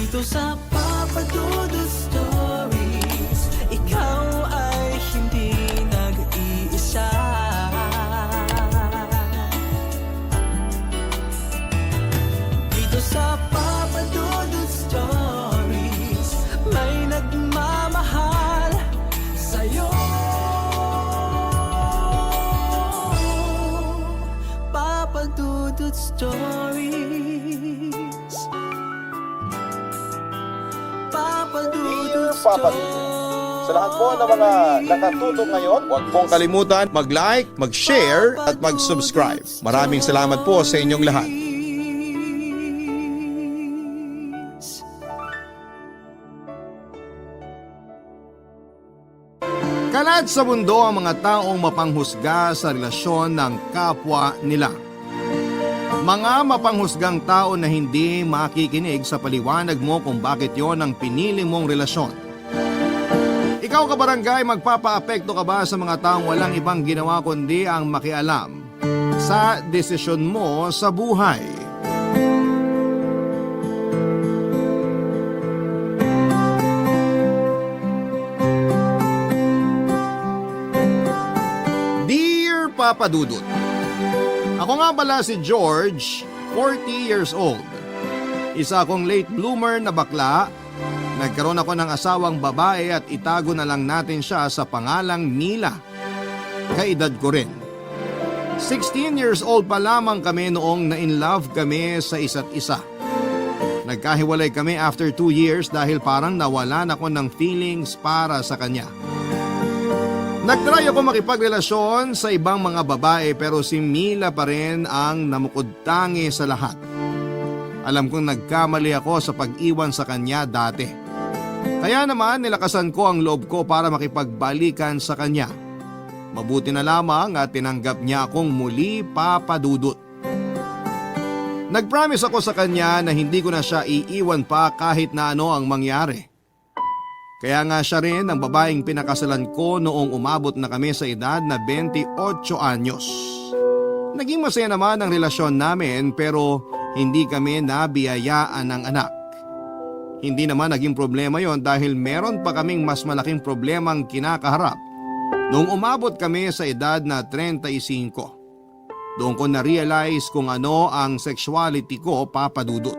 Dito sa Papa Dudut Stories, ikaw ay hindi nag-iisa. Dito sa Papa Dudut Stories, may nagmamahal sa'yo. Papa Dudut Stories, Papa Dudut Papa Dudut. Sa lahat po ng mga nakatutok ngayon, huwag pong kalimutan mag-like, mag-share at mag-subscribe. Maraming salamat po sa inyong lahat. Kalat sa mundo ang mga taong mapanghusga sa relasyon ng kapwa nila. Mga mapanghusgang tao na hindi makikinig sa paliwanag mo kung bakit yon ang pinili mong relasyon. Ikaw kabarangay, magpapaapekto ka ba sa mga taong walang ibang ginawa kundi ang makialam sa desisyon mo sa buhay? Dear Papa Dudut, ako nga pala si George, 40 years old. Isa akong late bloomer na bakla. Nagkaroon ako ng asawang babae at itago na lang natin siya sa pangalang Mila. Kaedad ko rin. 16 years old pa lamang kami noong na-in-love kami sa isa't isa. Nagkahiwalay kami after 2 years dahil parang nawalan ako ng feelings para sa kanya. Nagtry ako makipagrelasyon sa ibang mga babae pero si Mila pa rin ang namukod-tangi sa lahat. Alam kong nagkamali ako sa pag-iwan sa kanya dati. Kaya naman nilakasan ko ang loob ko para makipagbalikan sa kanya. Mabuti na lamang at tinanggap niya akong muli, Papa Dudut. Nag-promise ako sa kanya na hindi ko na siya iiwan pa kahit na ano ang mangyari. Kaya nga siya rin ang babaeng pinakasalan ko noong umabot na kami sa edad na 28 anyos. Naging masaya naman ang relasyon namin pero hindi kami nabiyayaan ng anak. Hindi naman naging problema yon dahil meron pa kaming mas malaking problemang kinakaharap noong umabot kami sa edad na 35. Doon ko na-realize kung ano ang sexuality ko, Papa Dudut.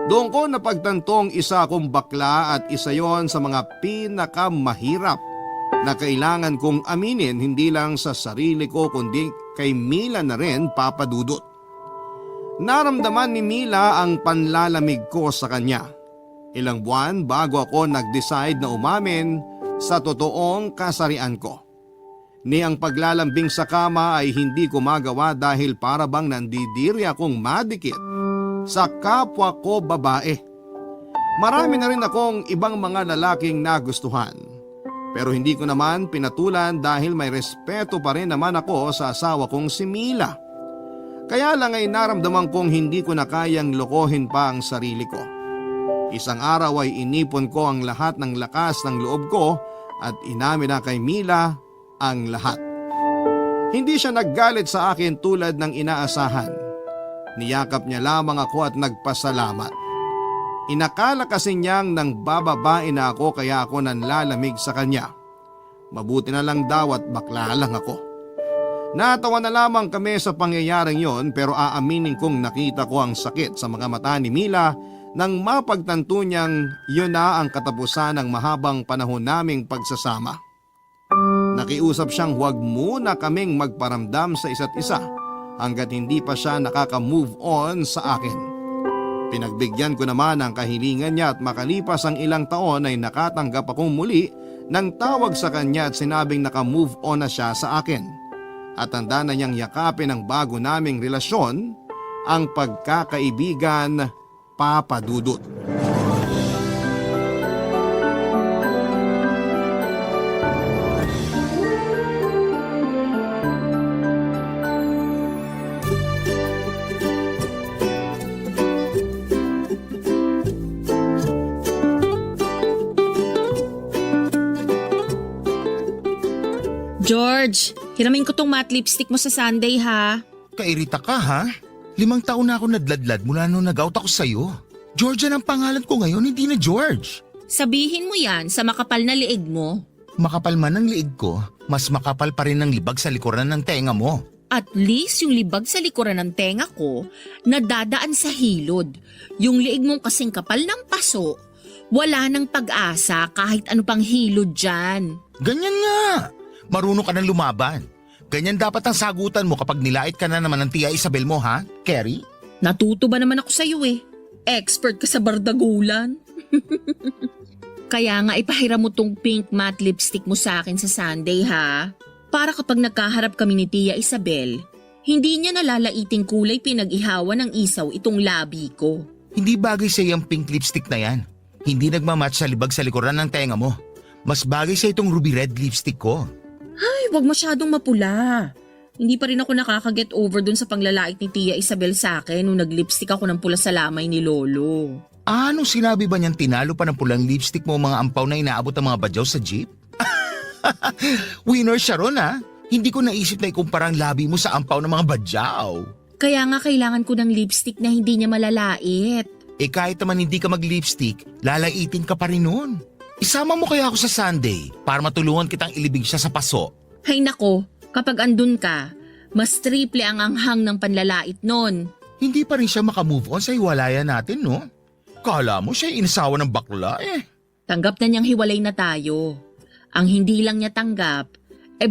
Doon ko napagtantong isa akong bakla at isa yon sa mga pinakamahirap na kailangan kong aminin hindi lang sa sarili ko kundi kay Mila na rin, Papa Dudut. Naramdaman ni Mila ang panlalamig ko sa kanya. Ilang buwan bago ako nag-decide na umamin sa totoong kasarian ko. Ni ang paglalambing sa kama ay hindi ko magawa dahil para bang nandidiri akong madikit sa kapwa ko babae. Marami na rin akong ibang mga lalaking nagustuhan. Pero hindi ko naman pinatulan dahil may respeto pa rin naman ako sa asawa kong si Mila. Kaya lang ay naramdaman kong hindi ko na kayang lokohin pa ang sarili ko. Isang araw ay inipon ko ang lahat ng lakas ng loob ko at inamin na kay Mila ang lahat. Hindi siya naggalit sa akin tulad ng inaasahan. Niyakap niya lamang ako at nagpasalamat. Inakala kasi niyang nang bababae na ako kaya ako nanlalamig sa kanya. Mabuti na lang daw at bakla lang ako. Natawa na lamang kami sa pangyayaring yon pero aaminin kong nakita ko ang sakit sa mga mata ni Mila nang mapagtanto niyang yun na ang katapusan ng mahabang panahon naming pagsasama. Nakiusap siyang huwag muna kaming magparamdam sa isa't isa hanggat hindi pa siya nakaka-move on sa akin. Pinagbigyan ko naman ang kahilingan niya at makalipas ang ilang taon ay nakatanggap akong muli ng tawag sa kanya at sinabing naka-move on na siya sa akin. At handa na niyang yakapin ang bago naming relasyon, ang pagkakaibigan, Papa Dudut. George, hiramin ko tong matte lipstick mo sa Sunday ha. Kairita ka ha? 5 taon na ako nadladlad mula nung nag-out ako sa'yo. Georgian ang pangalan ko ngayon, hindi na George. Sabihin mo yan sa makapal na liig mo. Makapal man ang liig ko, mas makapal pa rin ang libag sa likuran ng tenga mo. At least yung libag sa likuran ng tenga ko, nadadaan sa hilod. Yung liig mong kasing kapal ng paso, wala nang pag-asa kahit ano pang hilod dyan. Ganyan nga. Marunong ka ng lumaban. Ganyan dapat ang sagutan mo kapag nilait ka na naman ng Tia Isabel mo, ha, Kerry? Natuto ba naman ako sa'yo eh? Expert ka sa bardagulan. Kaya nga ipahiram mo tong pink matte lipstick mo sa akin sa Sunday ha. Para kapag nagkaharap kami ni Tia Isabel, hindi niya nalalaiting kulay pinag-ihawan ng isaw itong labi ko. Hindi bagay sa yung pink lipstick na yan. Hindi nagmamatch sa libag sa likuran ng tenga mo. Mas bagay sa itong ruby red lipstick ko. Ay, wag masyadong mapula. Hindi pa rin ako nakaka-get over dun sa panglalait ni Tia Isabel sa akin nung nag-lipstick ako ng pula sa lamay ni Lolo. Anong sinabi ba niyang tinalo pa ng pulang lipstick mo mga ampaw na inaabot ng mga badyaw sa jeep? Winner siya ron ha. Hindi ko naisip na ikumpara ang labi mo sa ampaw ng mga badyaw. Kaya nga kailangan ko ng lipstick na hindi niya malalait. Eh kahit naman hindi ka mag-lipstick, lalaitin ka pa rin nun. Isama mo kaya ako sa Sunday para matulungan kitang ilibig siya sa paso. Hay nako, kapag andun ka, mas triple ang anghang ng panlalait nun. Hindi pa rin siya makamove on sa hiwalayan natin, no? Kala mo siya inasawa ng bakla eh. Tanggap na niyang hiwalay na tayo. Ang hindi lang niya tanggap,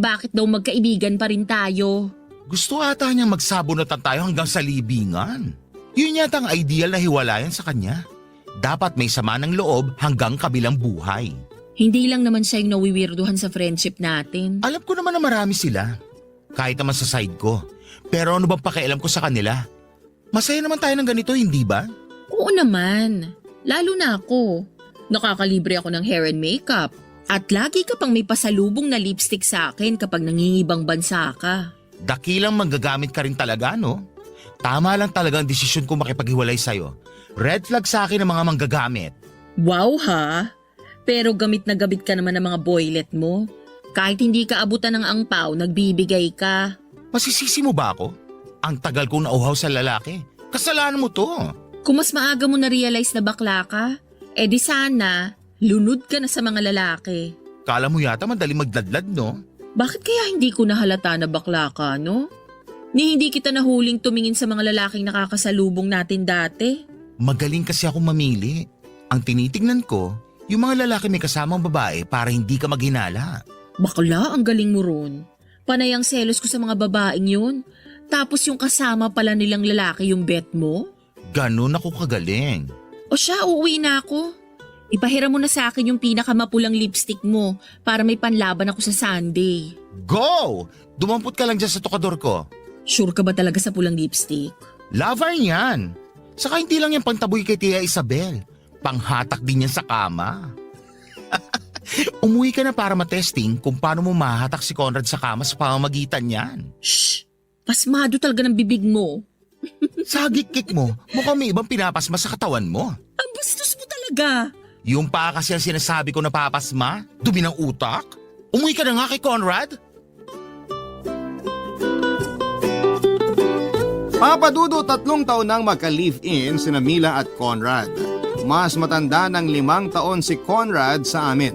bakit daw magkaibigan pa rin tayo? Gusto ata niyang magsabunatan tayo hanggang sa libingan. Yun yata ang ideal na hiwalayan sa kanya. Dapat may sama ng loob hanggang kabilang buhay. Hindi lang naman siya yung nawiwirduhan sa friendship natin. Alam ko naman na marami sila. Kahit naman sa side ko. Pero ano bang pakialam ko sa kanila? Masaya naman tayo ng ganito, hindi ba? Oo naman. Lalo na ako. Nakakalibre ako ng hair and makeup. At lagi ka pang may pasalubong na lipstick sa akin kapag nangingibang bansa ka. Dakilang manggagamit ka rin talaga, no? Tama lang talaga ang desisyon ko makipaghiwalay sa'yo. Red flag sa akin ang mga manggagamit. Wow ha? Pero gamit na gamit ka naman ng mga boylet mo. Kahit hindi ka abutan ng angpaw, nagbibigay ka. Masisisi mo ba ako? Ang tagal kong nauhaw sa lalaki. Kasalanan mo to. Kung mas maaga mo na-realize na bakla ka, di sana, lunod ka na sa mga lalaki. Kala mo yata madali magdadlad, no? Bakit kaya hindi ko nahalata na bakla ka, no? Ni hindi kita nahuling tumingin sa mga lalaking nakakasalubong natin dati. Magaling kasi akong mamili. Ang tinitingnan ko, yung mga lalaki may kasamang babae para hindi ka maghinala. Bakla, ang galing mo ron. Panay ang selos ko sa mga babaeng yun. Tapos yung kasama pala nilang lalaki yung bet mo? Ganon ako kagaling. O siya, uuwi na ako. Ipahiram mo na sa akin yung pinakamapulang lipstick mo para may panlaban ako sa Sunday. Go! Dumampot ka lang dyan sa tokador ko. Sure ka ba talaga sa pulang lipstick? Lover yan. Saka hindi lang yung pangtaboy kay Tia Isabel. Panghatak din yan sa kama. Umuwi ka na para matesting kung paano mo mahatak si Conrad sa kama sa pamamagitan niyan. Shh! Pasmado talaga ng bibig mo. Sa hagik-kik mo, mukhang may ibang pinapasma sa katawan mo. Ang bastos mo talaga. Yung pa kasi ang sinasabi ko na papasma, dumi ng utak. Umuwi ka na nga kay Conrad. Papadudo 3 taon nang magka-live-in sina Mila at Conrad. Mas matanda ng 5 taon si Conrad sa amin.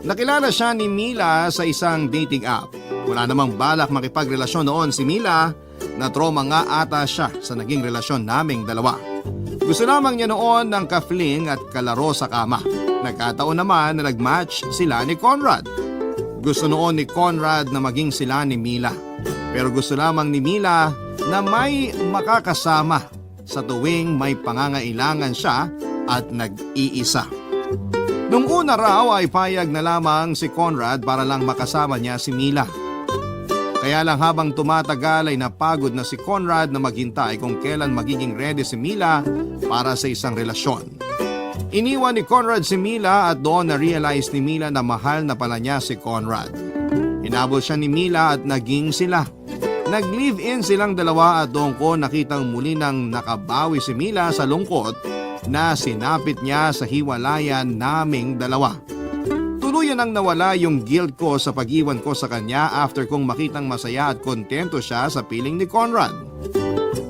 Nakilala siya ni Mila sa isang dating app. Wala namang balak makipagrelasyon noon si Mila, na trauma nga ata siya sa naging relasyon naming dalawa. Gusto lamang niya noon ng ka-fling at kalaro sa kama. Nagkataon naman na nag-match sila ni Conrad. Gusto noon ni Conrad na maging sila ni Mila. Pero gusto lamang ni Mila na may makakasama sa tuwing may pangangailangan siya at nag-iisa. Nung una raw ay payag na lamang si Conrad para lang makasama niya si Mila. Kaya lang habang tumatagal ay napagod na si Conrad na maghintay kung kailan magiging ready si Mila para sa isang relasyon. Iniwan ni Conrad si Mila at doon na-realize ni Mila na mahal na pala niya si Conrad. Hinabol siya ni Mila at naging sila. Nag-live-in silang dalawa at doon ko nakitang muli nang nakabawi si Mila sa lungkot na sinapit niya sa hiwalayan naming dalawa. Tuluyan ang nawala yung guilt ko sa pag-iwan ko sa kanya after kong makitang masaya at kontento siya sa piling ni Conrad.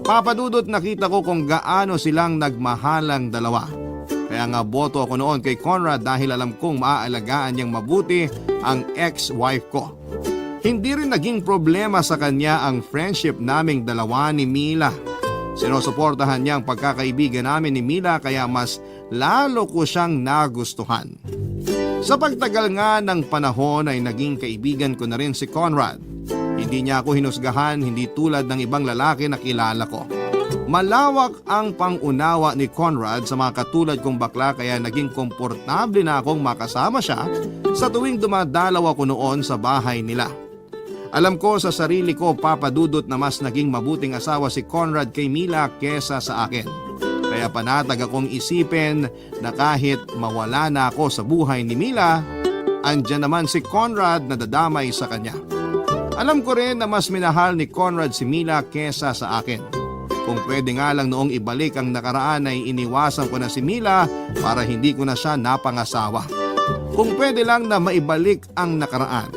Papadudot nakita ko kung gaano silang nagmahalang dalawa. Kaya nga boto ako noon kay Conrad dahil alam kong maaalagaan niyang mabuti ang ex-wife ko. Hindi rin naging problema sa kanya ang friendship naming dalawa ni Mila. Sinusuportahan niya ang pagkakaibigan namin ni Mila kaya mas lalo ko siyang nagustuhan. Sa pagtagal nga ng panahon ay naging kaibigan ko na rin si Conrad. Hindi niya ako hinusgahan, hindi tulad ng ibang lalaki na kilala ko. Malawak ang pangunawa ni Conrad sa mga katulad kong bakla kaya naging komportable na akong makasama siya sa tuwing dumadalaw ako noon sa bahay nila. Alam ko sa sarili ko, papadudot na mas naging mabuting asawa si Conrad kay Mila kesa sa akin. Kaya panatag akong isipin na kahit mawala na ako sa buhay ni Mila, andyan naman si Conrad na dadamay sa kanya. Alam ko rin na mas minahal ni Conrad si Mila kesa sa akin. Kung pwede nga lang noong ibalik ang nakaraan ay iniwasan ko na si Mila para hindi ko na siya napangasawa. Kung pwede lang na maibalik ang nakaraan.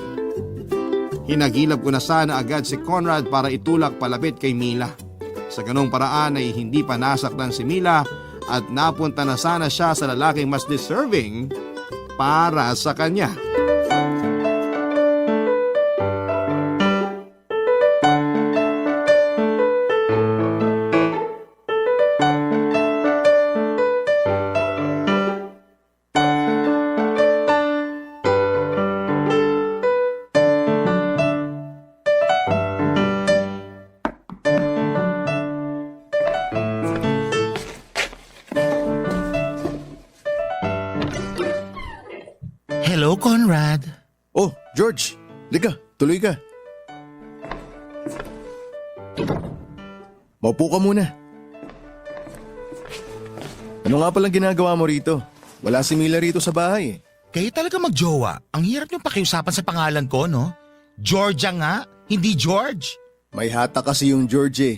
Hinagilap ko na sana agad si Conrad para itulak palapit kay Mila. Sa ganong paraan ay hindi pa nasaktan si Mila at napunta na sana siya sa lalaking mas deserving para sa kanya. Hello, Conrad. Oh, George, liga, tuloy ka. Maupo ka muna. Ano nga palang ginagawa mo rito? Wala si Mila rito sa bahay eh. Kayo talaga magjowa. Ang hirap niyong pakiusapan sa pangalan ko, no? Georgia nga, hindi George. May hata kasi yung George eh.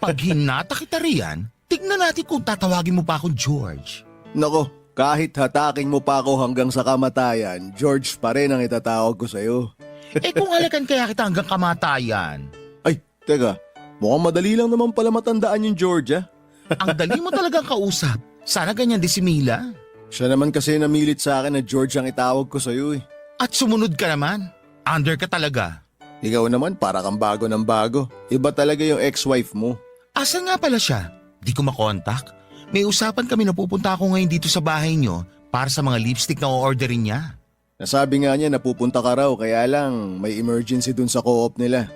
Pag hinata kita riyan, tignan natin kung tatawagin mo pa akong George. Nako, kahit hataking mo pa ako hanggang sa kamatayan, George pa rin ang itatawag ko sa'yo. Eh kung halakan kaya kita hanggang kamatayan. Ay, teka, mukhang madali lang naman pala matandaan yung George ah. Ang dali mo talagang kausap. Sana ganyan din si Mila. Siya naman kasi namilit sa akin na George ang itawag ko sa'yo eh. At sumunod ka naman. Under ka talaga. Ikaw naman para kang bago ng bago. Iba talaga yung ex-wife mo. Asan nga pala siya? Di ko makontak. May usapan kami na pupunta ako ngayon dito sa bahay niyo para sa mga lipstick na o-orderin niya. Nasabi nga niya na pupunta ka raw kaya lang may emergency dun sa co-op nila.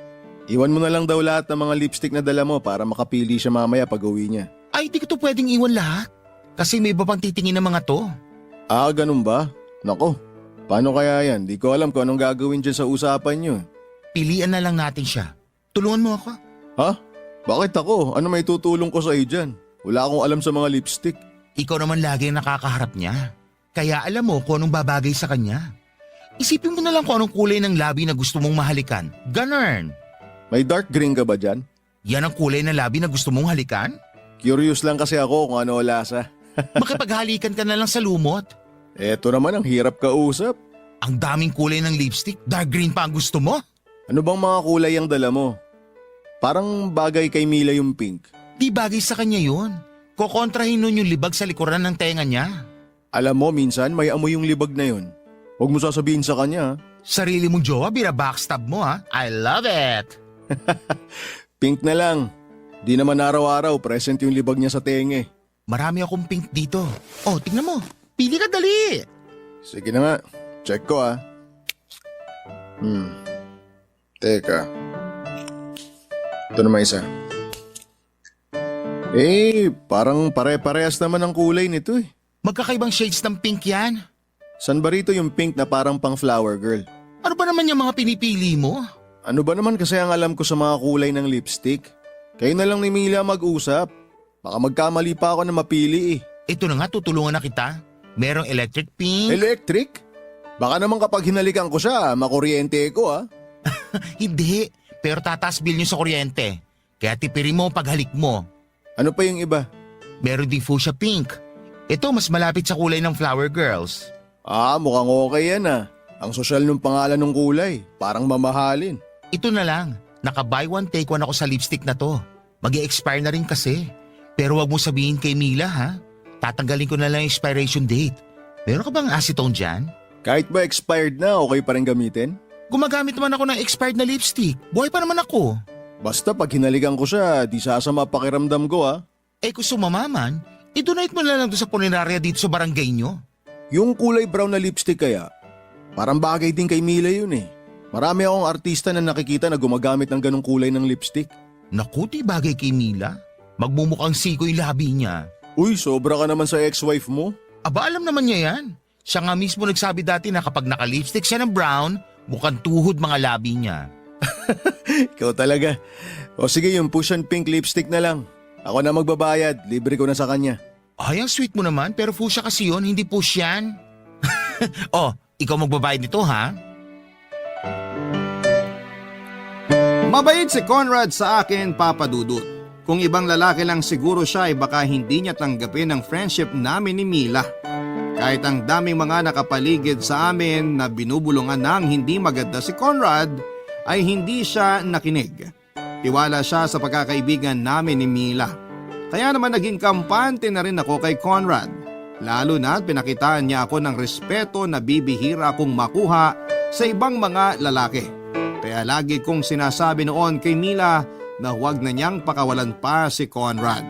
Iwan mo na lang daw lahat ng mga lipstick na dala mo para makapili siya mamaya pag uwi niya. Ay, di ko to pwedeng iwan lahat. Kasi may iba pang titingin ng mga to. Ah, ganun ba? Nako, paano kaya yan? Di ko alam kung anong gagawin dyan sa usapan niyo. Pilian na lang natin siya. Tulungan mo ako. Ha? Bakit ako? Ano may tutulong ko sa iyo dyan? Wala akong alam sa mga lipstick. Ikaw naman lagi ang nakakaharap niya. Kaya alam mo kung anong babagay sa kanya. Isipin mo na lang kung anong kulay ng labi na gusto mong mahalikan. Ganun. May dark green ka ba dyan? Yan ang kulay ng labi na gusto mong halikan? Curious lang kasi ako kung ano lasa. Makipaghalikan ka na lang sa lumot. Eto naman ang hirap kausap. Ang daming kulay ng lipstick, dark green pa ang gusto mo? Ano bang mga kulay ang dala mo? Parang bagay kay Mila yung pink. Di bagay sa kanya yun. Kokontrahin nun yung libag sa likuran ng tenga niya. Alam mo, minsan may amoy yung libag na yun. Huwag mo sasabihin sa kanya. Sarili mong jowa, bina-backstab mo ha. I love it! Pink na lang. Di naman araw-araw present yung libag niya sa tenge. Marami akong pink dito. Oh, tingnan mo. Pili ka dali. Sige na nga. Check ko ah. Teka. Ito naman isa. Eh, parang pare-parehas naman ang kulay nito eh. Magkakaibang shades ng pink yan. San ba rito yung pink na parang pang flower girl? Ano ba naman yung mga pinipili mo? Ano ba naman kasi ang alam ko sa mga kulay ng lipstick? Kayo na lang ni Mila mag-usap. Baka magkamali pa ako na mapili eh. Ito na nga, tutulungan na kita. Merong electric pink. Electric? Baka naman kapag hinalikan ko siya, makuryente ko ah. Hindi, pero tataas bill nyo sa kuryente. Kaya tipirin mo paghalik mo. Ano pa yung iba? Meron din fuchsia pink. Ito mas malapit sa kulay ng flower girls. Ah, mukhang okay yan ah. Ang sosyal ng pangalan ng kulay. Parang mamahalin. Ito na lang, naka buy one take one ako sa lipstick na to. Mag-i-expire na rin kasi. Pero wag mo sabihin kay Mila ha. Tatanggalin ko na lang yung expiration date. Meron ka bang acetone dyan? Kahit ba expired na, okay pa rin gamitin? Gumagamit naman ako ng expired na lipstick. Buhay pa naman ako. Basta pag hinalikan ko siya, di sasama pakiramdam ko ha. Eh kung sumamaman, i-donate mo na lang doon sa punerarya dito sa barangay nyo. Yung kulay brown na lipstick kaya, parang bagay din kay Mila yun eh. Marami akong artista na nakikita na gumagamit ng ganong kulay ng lipstick. Naku, di bagay kay Mila. Magmumukhang siko yung labi niya. Uy, sobra ka naman sa ex-wife mo. Aba, alam naman niya yan. Siya nga mismo nagsabi dati na kapag naka-lipstick siya ng brown, mukhang tuhod mga labi niya. Ikaw talaga. O sige, yung push and pink lipstick na lang. Ako na magbabayad, libre ko na sa kanya. Ay, ang sweet mo naman, pero fuchsia kasi yun, hindi push yan. Oh, ikaw magbabayad nito ha? Mabait si Conrad sa akin, Papa Dudut. Kung ibang lalaki lang siguro siya ay baka hindi niya tanggapin ang friendship namin ni Mila. Kahit ang daming mga nakapaligid sa amin na binubulungan ng hindi maganda si Conrad, ay hindi siya nakinig. Tiwala siya sa pagkakaibigan namin ni Mila. Kaya naman naging kampante na rin ako kay Conrad. Lalo na pinakitaan niya ako ng respeto na bibihira kong makuha sa ibang mga lalaki. Kaya lagi kong sinasabi noon kay Mila na huwag na niyang pakawalan pa si Conrad.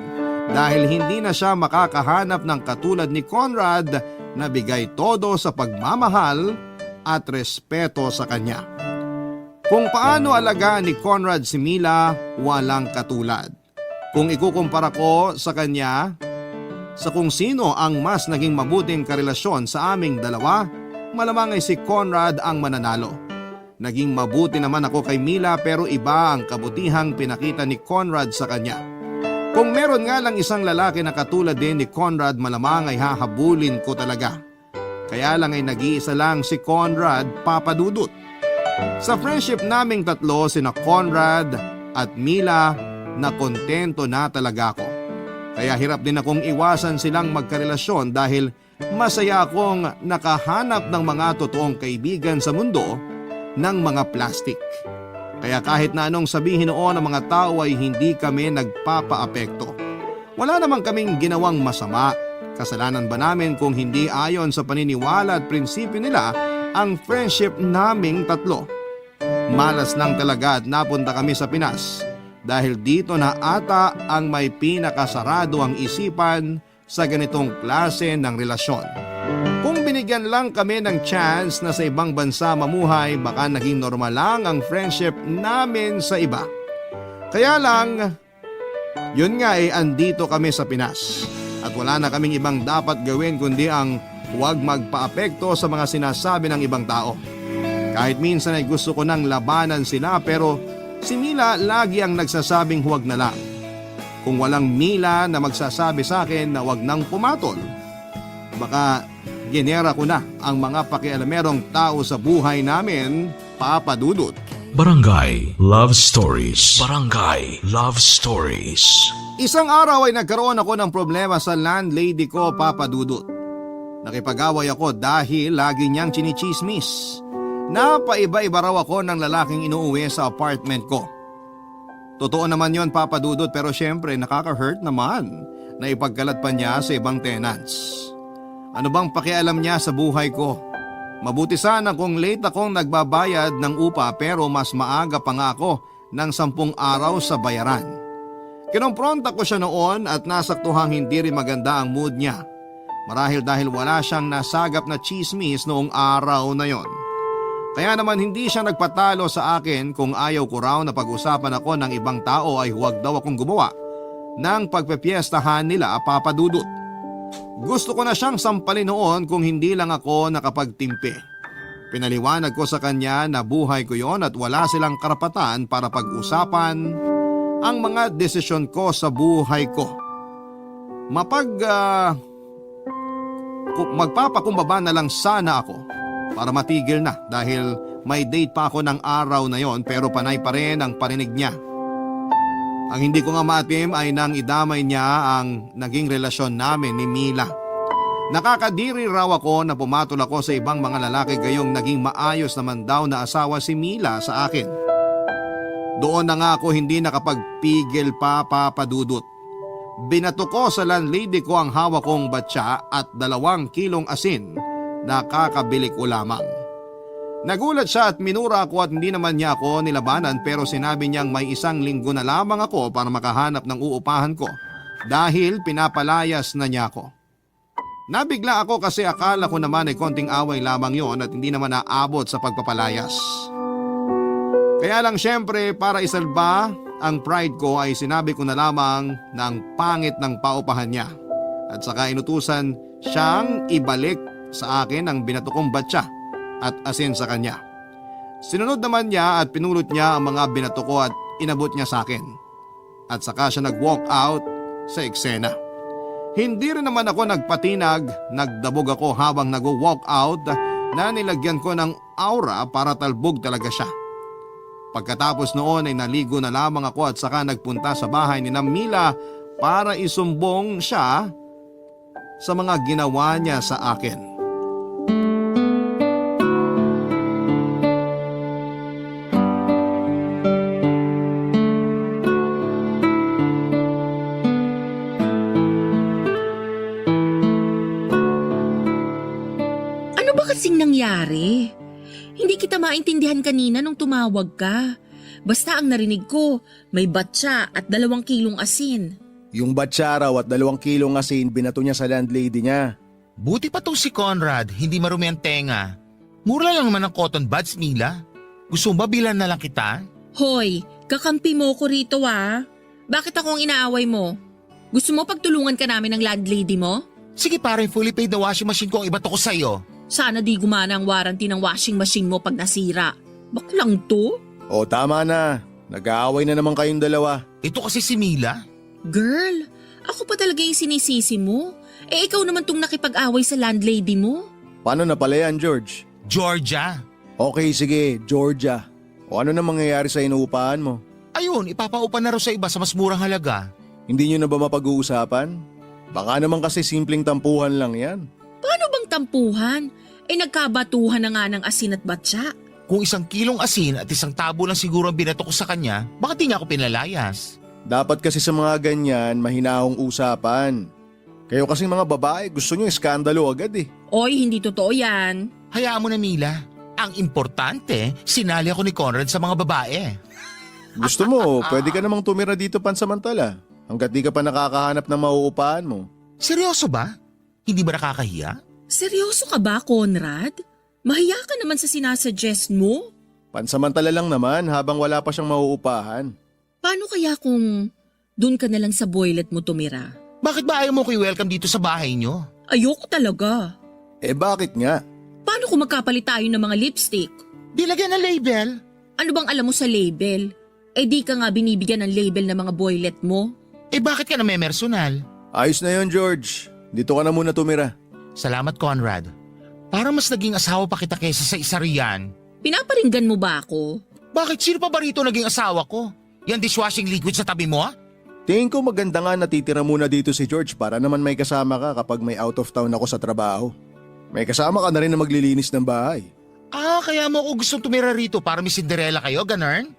Dahil hindi na siya makakahanap ng katulad ni Conrad na bigay todo sa pagmamahal at respeto sa kanya. Kung paano alagaan ni Conrad si Mila, walang katulad. Kung ikukumpara ko sa kanya, sa kung sino ang mas naging mabuting karelasyon sa aming dalawa, malamang ay si Conrad ang mananalo. Naging mabuti naman ako kay Mila pero iba ang kabutihang pinakita ni Conrad sa kanya. Kung meron nga lang isang lalaki na katulad din ni Conrad, malamang ay hahabulin ko talaga. Kaya lang ay nag-iisa lang si Conrad, Papa Dudut. Sa friendship naming tatlo, sina Conrad at Mila, na kontento na talaga ako. Kaya hirap din akong iwasan silang magkarelasyon dahil masaya akong nakahanap ng mga totoong kaibigan sa mundo ng mga plastic. Kaya kahit na anong sabihin noon ng mga tao ay hindi kami nagpapaapekto. Wala namang kaming ginawang masama. Kasalanan ba namin kung hindi ayon sa paniniwala at prinsipyo nila ang friendship naming tatlo? Malas lang talaga at napunta kami sa Pinas dahil dito na ata ang may pinakasarado ang isipan sa ganitong klase ng relasyon. Kung binigyan lang kami ng chance na sa ibang bansa mamuhay, baka naging normal lang ang friendship namin sa iba. Kaya lang, yun nga andito kami sa Pinas at wala na kaming ibang dapat gawin kundi ang huwag magpaapekto sa mga sinasabi ng ibang tao. Kahit minsan ay gusto ko nang labanan sila pero si Mila lagi ang nagsasabing huwag na lang. Kung walang Mila na magsasabi sa akin na huwag nang pumatol, baka ginera ko na ang mga pakialamerong tao sa buhay namin, Papa Dudut. Barangay Love Stories. Barangay Love Stories. Isang araw ay nagkaroon ako ng problema sa landlady ko, Papa Dudut. Nakipag-away ako dahil lagi niyang chinichismis. Napaiba-iba raw ako ng lalaking inuuwi sa apartment ko. Totoo naman yon, Papa Dudut, pero syempre nakaka-hurt naman na ipagkalat pa niya sa ibang tenants. Ano bang pakialam niya sa buhay ko? Mabuti sana kung late akong nagbabayad ng upa pero mas maaga pa nga ako ng 10 araw sa bayaran. Kinompronta ko siya noon at nasaktuhang hindi rin maganda ang mood niya. Marahil dahil wala siyang nasagap na chismis noong araw na yon. Kaya naman hindi siya nagpatalo sa akin kung ayaw ko raw na pag-usapan ako ng ibang tao ay huwag daw akong gumawa ng pagpepiestahan nila, Papa Dudut. Gusto ko na siyang sampalin noon kung hindi lang ako nakapagtimpi. Pinaliwanag ko sa kanya na buhay ko yon at wala silang karapatan para pag-usapan ang mga desisyon ko sa buhay ko. Magpapakumbaba na lang sana ako para matigil na dahil may date pa ako ng araw na yon pero panay pa rin ang parinig niya. Ang hindi ko nga maatim ay nang idamay niya ang naging relasyon namin ni Mila. Nakakadiri raw ako na pumatol ako sa ibang mga lalaki gayong naging maayos naman daw na asawa si Mila sa akin. Doon na nga ako hindi nakapagpigil pa, Papa Dudut. Binato ko sa landlady ko ang hawak kong batya at 2 kilong asin na kakabili ko lamang. Nagulat siya at minura ako at hindi naman niya ako nilabanan pero sinabi niyang may 1 linggo na lamang ako para makahanap ng uupahan ko dahil pinapalayas na niya ako. Nabigla ako kasi akala ko naman ay konting away lamang yon at hindi naman naabot sa pagpapalayas. Kaya lang syempre para isalba ang pride ko ay sinabi ko na lamang na ang pangit ng paupahan niya at saka inutusan siyang ibalik sa akin ang binato kong batya at asin sa kanya. Sinunod naman niya at pinulot niya ang mga binato ko at inabot niya sa akin. At saka siya nag-walk out sa eksena. Hindi rin naman ako nagpatinag, nagdabog ako habang nag-walk out na nilagyan ko ng aura para talbog talaga siya. Pagkatapos noon ay naligo na lamang ako at saka nagpunta sa bahay ni Mila para isumbong siya sa mga ginawa niya sa akin. Ano ba kasing nangyari? Hindi kita maintindihan kanina nung tumawag ka. Basta ang narinig ko, may batya at 2 kilong asin. Yung batya raw at 2 kilong asin binato niya sa landlady niya. Buti pa tong si Conrad, hindi marumi ang tenga. Mura lang naman ang cotton buds, Mila. Gusto mo ba bilan na lang kita? Hoy, kakampi mo ko rito Bakit ako ang inaaway mo? Gusto mo pagtulungan ka namin ng landlady mo? Sige pare, fully paid na washing machine ko ang ibato ko sa'yo. Sana di gumana ang warranty ng washing machine mo pag nasira. Baklang to? O tama na, nag-aaway na naman kayong dalawa. Ito kasi si Mila. Girl, ako pa talaga yung sinisisi mo. Ikaw naman tong nakipag-away sa landlady mo. Paano na pala yan, George? Georgia. Okay, sige, Georgia. O ano na mangyayari sa inuupahan mo? Ayun, ipapaupa na raw sa iba sa mas murang halaga. Hindi nyo na ba mapag-uusapan? Baka naman kasi simpleng tampuhan lang yan. Paano bang tampuhan? Nagkabatuhan na nga ng asin at batya. Kung 1 kilong asin at 1 tabo lang siguro ang binato ko sa kanya, bakit di niya ako pinalayas? Dapat kasi sa mga ganyan, mahinahong usapan. Kayo kasing mga babae, gusto nyo iskandalo agad eh. Oy, hindi totoo yan. Hayaan mo na Mila. Ang importante, sinali ako ni Conrad sa mga babae. Gusto mo, pwede ka namang tumira dito pansamantala. Hanggat di ka pa nakakahanap ng mauupahan mo. Seryoso ba? Hindi ba nakakahiya? Seryoso ka ba, Conrad? Mahiya ka naman sa sinasuggest mo? Pansamantala lang naman habang wala pa siyang mauupahan. Paano kaya kung doon ka na lang sa boylet mo tumira? Bakit ba ayaw mo ko i-welcome dito sa bahay nyo? Ayoko talaga. Eh bakit nga? Paano kung magkapalit tayo ng mga lipstick? Di lagyan ng label. Ano bang alam mo sa label? Di ka nga binibigyan ng label ng mga boylet mo? Bakit ka na may personal? Ayos na yon, George. Dito ka na muna tumira. Salamat Conrad. Para mas naging asawa pa kita kaysa sa isa riyan. Pinaparinggan mo ba ako? Bakit sino pa ba rito naging asawa ko? Yan dishwashing liquid sa tabi mo? Tingin ko maganda nga natitira muna dito si George para naman may kasama ka kapag may out of town ako sa trabaho. May kasama ka na rin na maglilinis ng bahay. Kaya mo ako gustong tumira rito para may Cinderella kayo, ganun?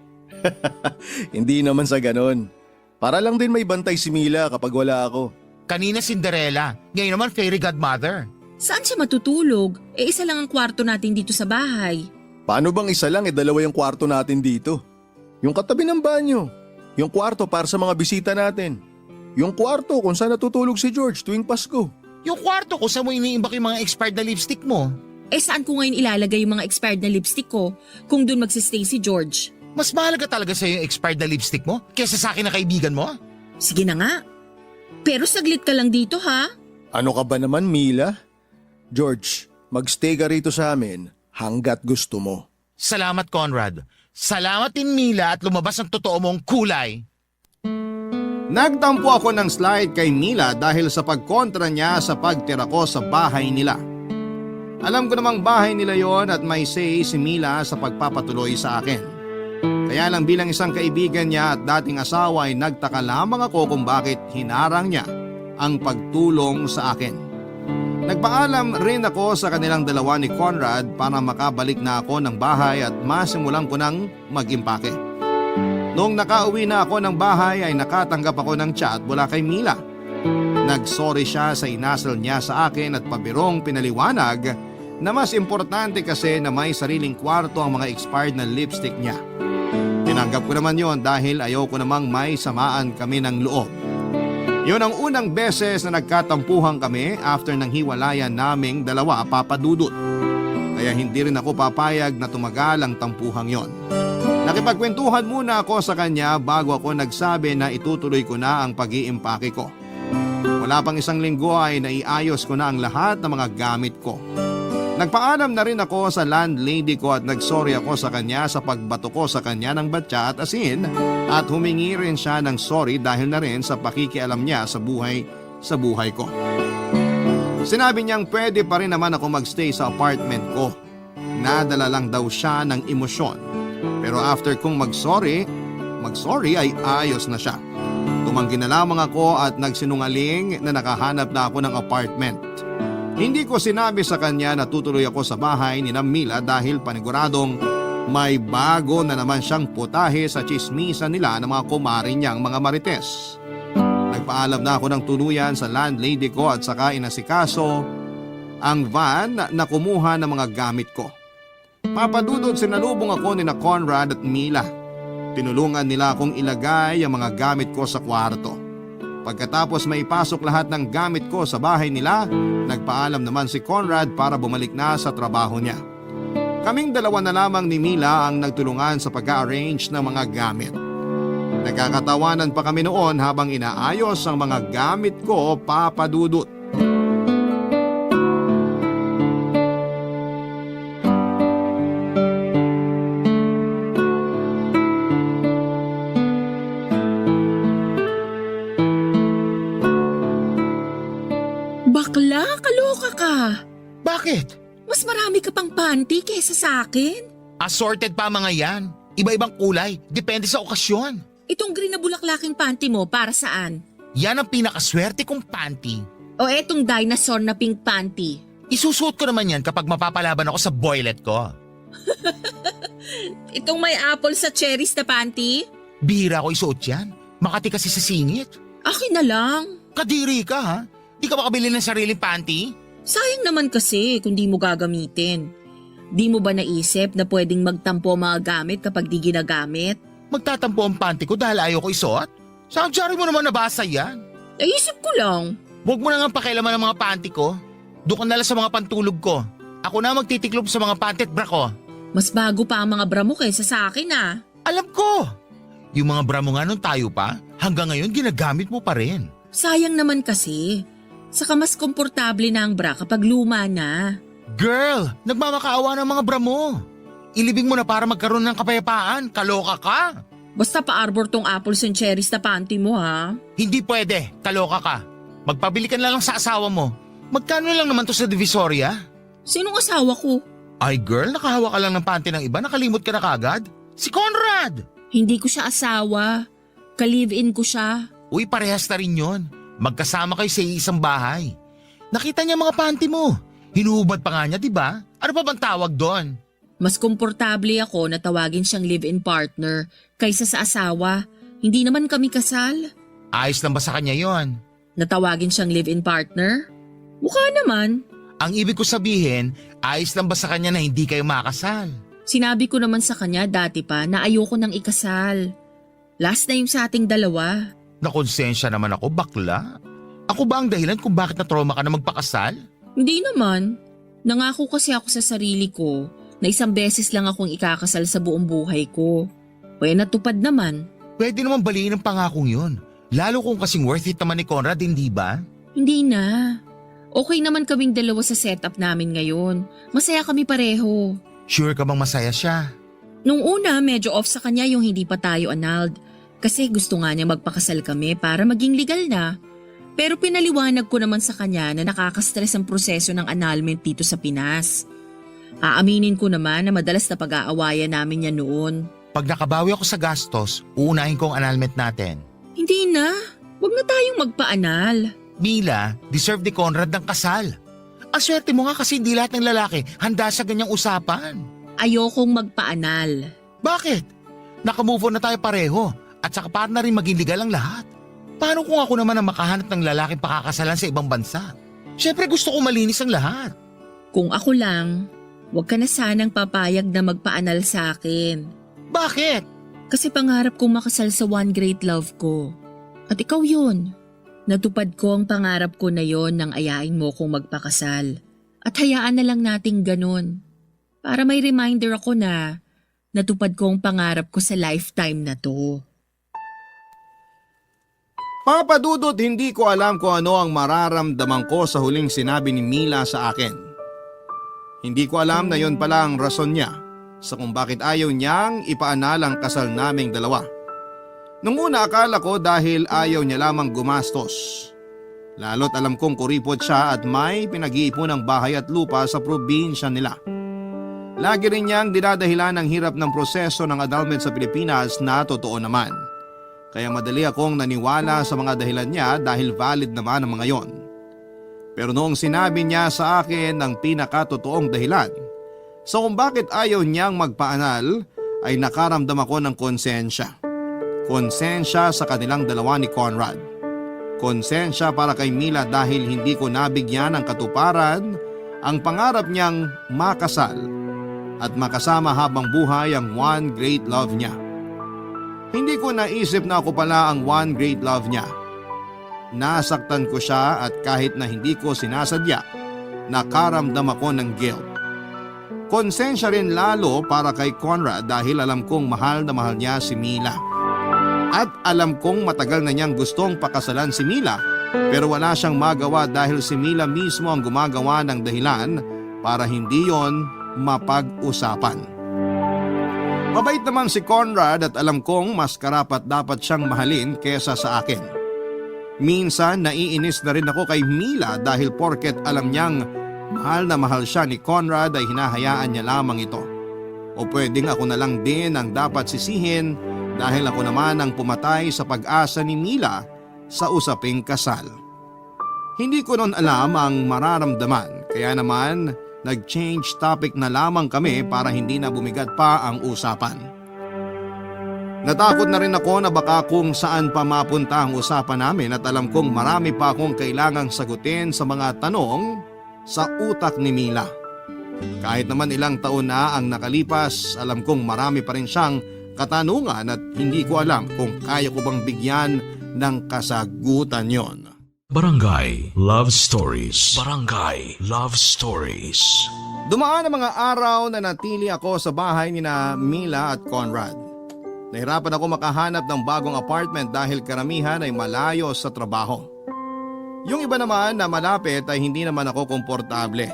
Hindi naman sa ganon. Para lang din may bantay si Mila kapag wala ako. Kanina Cinderella, ngayon naman fairy godmother. Saan siya matutulog? Isa lang ang kwarto natin dito sa bahay. Paano bang isa lang 2 yung kwarto natin dito? Yung katabi ng banyo. Yung kwarto para sa mga bisita natin. Yung kwarto kung saan natutulog si George tuwing Pasko. Yung kwarto ko sa mo iniimbak yung mga expired na lipstick mo. Saan ko ngayon ilalagay yung mga expired na lipstick ko kung doon magsistay si George? Mas mahalaga talaga sa'yo yung expired na lipstick mo kaysa sa akin na kaibigan mo? Sige na nga. Pero saglit ka lang dito ha. Ano ka ba naman, Mila? George, magstay ka rito sa amin hanggat gusto mo. Salamat Conrad. Salamat din Mila at lumabas ang totoo mong kulay. Nagtampo ako ng slide kay Mila dahil sa pagkontra niya sa pagtira ko sa bahay nila. Alam ko namang bahay nila yon at may say si Mila sa pagpapatuloy sa akin. Kaya lang bilang isang kaibigan niya at dating asawa ay nagtaka lamang ako kung bakit hinarang niya ang pagtulong sa akin. Nagpaalam rin ako sa kanilang dalawa ni Conrad para makabalik na ako ng bahay at masimulan ko ng mag-impake. Noong nakauwi na ako ng bahay ay nakatanggap ako ng chat mula kay Mila. Nagsorry siya sa inasal niya sa akin at pabirong pinaliwanag na mas importante kasi na may sariling kwarto ang mga expired na lipstick niya. Tinanggap ko naman yon dahil ayoko namang may samaan kami ng loob. Yun ang unang beses na nagkatampuhan kami after ng hiwalayan naming dalawa, Papa Dudut. Kaya hindi rin ako papayag na tumagal ang tampuhang yon. Nakipagkwentuhan muna ako sa kanya bago ako nagsabi na itutuloy ko na ang pag-iimpake ko. Wala pang isang linggo ay naiayos ko na ang lahat ng mga gamit ko. Nagpaalam na rin ako sa landlady ko at nagsorry ako sa kanya sa pagbato ko sa kanya ng batya at asin at humingi rin siya ng sorry dahil na rin sa pakikialam niya sa buhay ko. Sinabi niyang pwede pa rin naman ako magstay sa apartment ko. Nadala lang daw siya ng emosyon. Pero after kong mag-sorry ay ayos na siya. Tumanggi na lamang ako at nagsinungaling na nakahanap na ako ng apartment. Hindi ko sinabi sa kanya na tutuloy ako sa bahay ni Mila dahil paniguradong may bago na naman siyang putahe sa tsismisan nila ng mga kumari niyang mga marites. Nagpaalam na ako ng tuluyan sa landlady ko at saka inasikaso ang van na kumuha ng mga gamit ko. Papadudod sinalubong ako ni na Conrad at Mila. Tinulungan nila akong ilagay ang mga gamit ko sa kwarto. Pagkatapos maipasok lahat ng gamit ko sa bahay nila, nagpaalam naman si Conrad para bumalik na sa trabaho niya. Kaming dalawa na lamang ni Mila ang nagtulungan sa pag-arrange ng mga gamit. Nagkakatawanan pa kami noon habang inaayos ang mga gamit ko, Papadudot. Bakla, kaloka ka. Bakit? Mas marami ka pang panty kesa sa akin. Assorted pa mga yan. Iba-ibang kulay, depende sa okasyon. Itong green na bulaklaking panty mo para saan? Yan ang pinakaswerte kong panty. O etong dinosaur na pink panty? Isusuot ko naman yan kapag mapapalaban ako sa boylet ko. Itong may apple sa cherries na panty? Bihira ko isuot yan. Makati kasi sa singit. Akin na lang. Kadiri ka ha? Di ka makabili ng sariling panty? Sayang naman kasi kung di mo gagamitin. Di mo ba naisip na pwedeng magtampo ang mga gamit kapag di ginagamit? Magtatampo ang panty ko dahil ayaw ko isuot? Saan mo naman nabasa yan? Naisip ko lang. Huwag mo na nga pakialaman ng mga panty ko. Doon ka na lang sa mga pantulog ko. Ako na magtitiklop sa mga panty at bra ko. Mas bago pa ang mga bra mo kaysa sa akin ah. Alam ko! Yung mga bra mo nga nung tayo pa, hanggang ngayon ginagamit mo pa rin. Sayang naman kasi. Saka mas komportable na ang bra kapag luma na. Girl, nagmamakaawa ng mga bra mo. Ilibing mo na para magkaroon ng kapayapaan. Kaloka ka. Basta pa-arbor tong apples and cherries na panty mo ha. Hindi pwede. Kaloka ka. Magpabili ka na lang sa asawa mo. Magkano lang naman to sa Divisoria? Sinong asawa ko? Ay girl, nakahawa ka lang ng panty ng iba. Nakalimot ka na kagad? Si Conrad! Hindi ko siya asawa. Ka-live-in ko siya. Uy, parehas na rin yun. Magkasama kayo sa isang bahay. Nakita niya mga panty mo. Hinuhubad pa nga niya, di ba? Ano pa bang tawag doon? Mas komportable ako na tawagin siyang live-in partner kaysa sa asawa. Hindi naman kami kasal. Ayos lang ba sa kanya yon? Natawagin siyang live-in partner? Mukha naman. Ang ibig ko sabihin, ayos lang ba sa kanya na hindi kayo makasal? Sinabi ko naman sa kanya dati pa na ayoko nang ikasal. Last na yung sa ating dalawa. Nakonsensya naman ako, bakla. Ako ba ang dahilan kung bakit na-trauma ka na magpakasal? Hindi naman. Nangako kasi ako sa sarili ko na isang beses lang akong ikakasal sa buong buhay ko. Kaya natupad naman. Pwede naman baliin ang pangakong yun. Lalo kung kasing worth it naman ni Conrad, hindi ba? Hindi na. Okay naman kaming dalawa sa setup namin ngayon. Masaya kami pareho. Sure ka bang masaya siya? Nung una, medyo off sa kanya yung hindi pa tayo annulled. Kasi gusto nga niya magpakasal kami para maging legal na. Pero pinaliwanag ko naman sa kanya na nakakastress ang proseso ng annulment dito sa Pinas. Aaminin ko naman na madalas na pag-aawayan namin yan noon. Pag nakabawi ako sa gastos, uunahin ko ang annulment natin. Hindi na. Huwag na tayong magpa-anal. Mila, deserve ni Conrad ng kasal. Ang swerte mo nga kasi hindi lahat ng lalaki handa sa ganyang usapan. Ayokong magpa-anal. Bakit? Nakamove on na tayo pareho at saka para na rin maging legal ang lahat. Paano kung ako naman ang makahanap ng lalaking pakakasalan sa ibang bansa? Siyempre gusto ko malinis ang lahat. Kung ako lang, huwag ka na sanang papayag na magpaanal sa akin. Bakit? Kasi pangarap kong makasal sa one great love ko. At ikaw yun. Natupad ko ang pangarap ko na yon nang ayain mo kong magpakasal. At hayaan na lang nating ganun. Para may reminder ako na natupad ko ang pangarap ko sa lifetime na to. Papa Dudut, hindi ko alam kung ano ang mararamdaman ko sa huling sinabi ni Mila sa akin. Hindi ko alam na yon pala ang rason niya sa kung bakit ayaw niyang ipaanal ang kasal naming dalawa. Nung una akala ko dahil ayaw niya lamang gumastos. Lalo't alam kong kuripot siya at may pinag-iipon ng bahay at lupa sa probinsya nila. Lagi rin niyang dinadahilan ang hirap ng proseso ng annulment sa Pilipinas na totoo naman. Kaya madali akong naniwala sa mga dahilan niya dahil valid naman ang mga yon. Pero noong sinabi niya sa akin ang pinakatotoong dahilan sa kung bakit ayaw niyang magpaanal ay nakaramdam ako ng konsensya. Konsensya sa kanilang dalawa ni Conrad. Konsensya para kay Mila dahil hindi ko nabigyan ng katuparan ang pangarap niyang makasal at makasama habang buhay ang one great love niya. Hindi ko naisip na ako pala ang one great love niya. Nasaktan ko siya at kahit na hindi ko sinasadya, nakaramdam ako ng guilt. Konsensya rin lalo para kay Conrad dahil alam kong mahal na mahal niya si Mila. At alam kong matagal na niyang gustong pakasalan si Mila pero wala siyang magawa dahil si Mila mismo ang gumagawa ng dahilan para hindi yon mapag-usapan. Mabait naman si Conrad at alam kong mas karapat dapat siyang mahalin kesa sa akin. Minsan naiinis na rin ako kay Mila dahil porket alam niyang mahal na mahal siya ni Conrad ay hinahayaan niya lamang ito. O pwedeng ako na lang din ang dapat sisihin dahil ako naman ang pumatay sa pag-asa ni Mila sa usaping kasal. Hindi ko noon alam ang mararamdaman kaya naman nag-change topic na lamang kami para hindi na bumigat pa ang usapan. Natakot na rin ako na baka kung saan pa mapunta ang usapan namin at alam kong marami pa akong kailangang sagutin sa mga tanong sa utak ni Mila. Kahit naman ilang taon na ang nakalipas, alam kong marami pa rin siyang katanungan at hindi ko alam kung kaya ko bang bigyan ng kasagutan yon. Barangay Love Stories. Barangay Love Stories. Dumaan ang mga araw na natili ako sa bahay ni na Mila at Conrad. Nahirapan ako makahanap ng bagong apartment dahil karamihan ay malayo sa trabaho. Yung iba naman na malapit ay hindi naman ako komportable.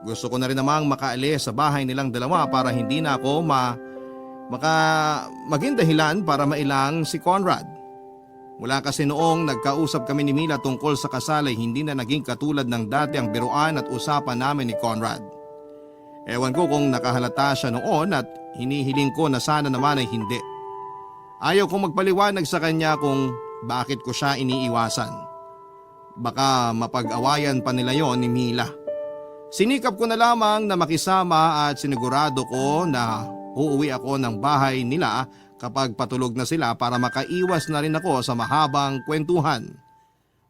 Gusto ko na rin namang makaalis sa bahay nilang dalawa para hindi na ako maging dahilan para mailang si Conrad. Mula kasi noong nagkausap kami ni Mila tungkol sa kasal ay hindi na naging katulad ng dati ang biruan at usapan namin ni Conrad. Ewan ko kung nakahalata siya noon at hinihiling ko na sana naman ay hindi. Ayaw kong magpaliwanag sa kanya kung bakit ko siya iniiwasan. Baka mapag-awayan pa nila yon ni Mila. Sinikap ko na lamang na makisama at sinigurado ko na uuwi ako ng bahay nila kapag patulog na sila para makaiwas na rin ako sa mahabang kwentuhan.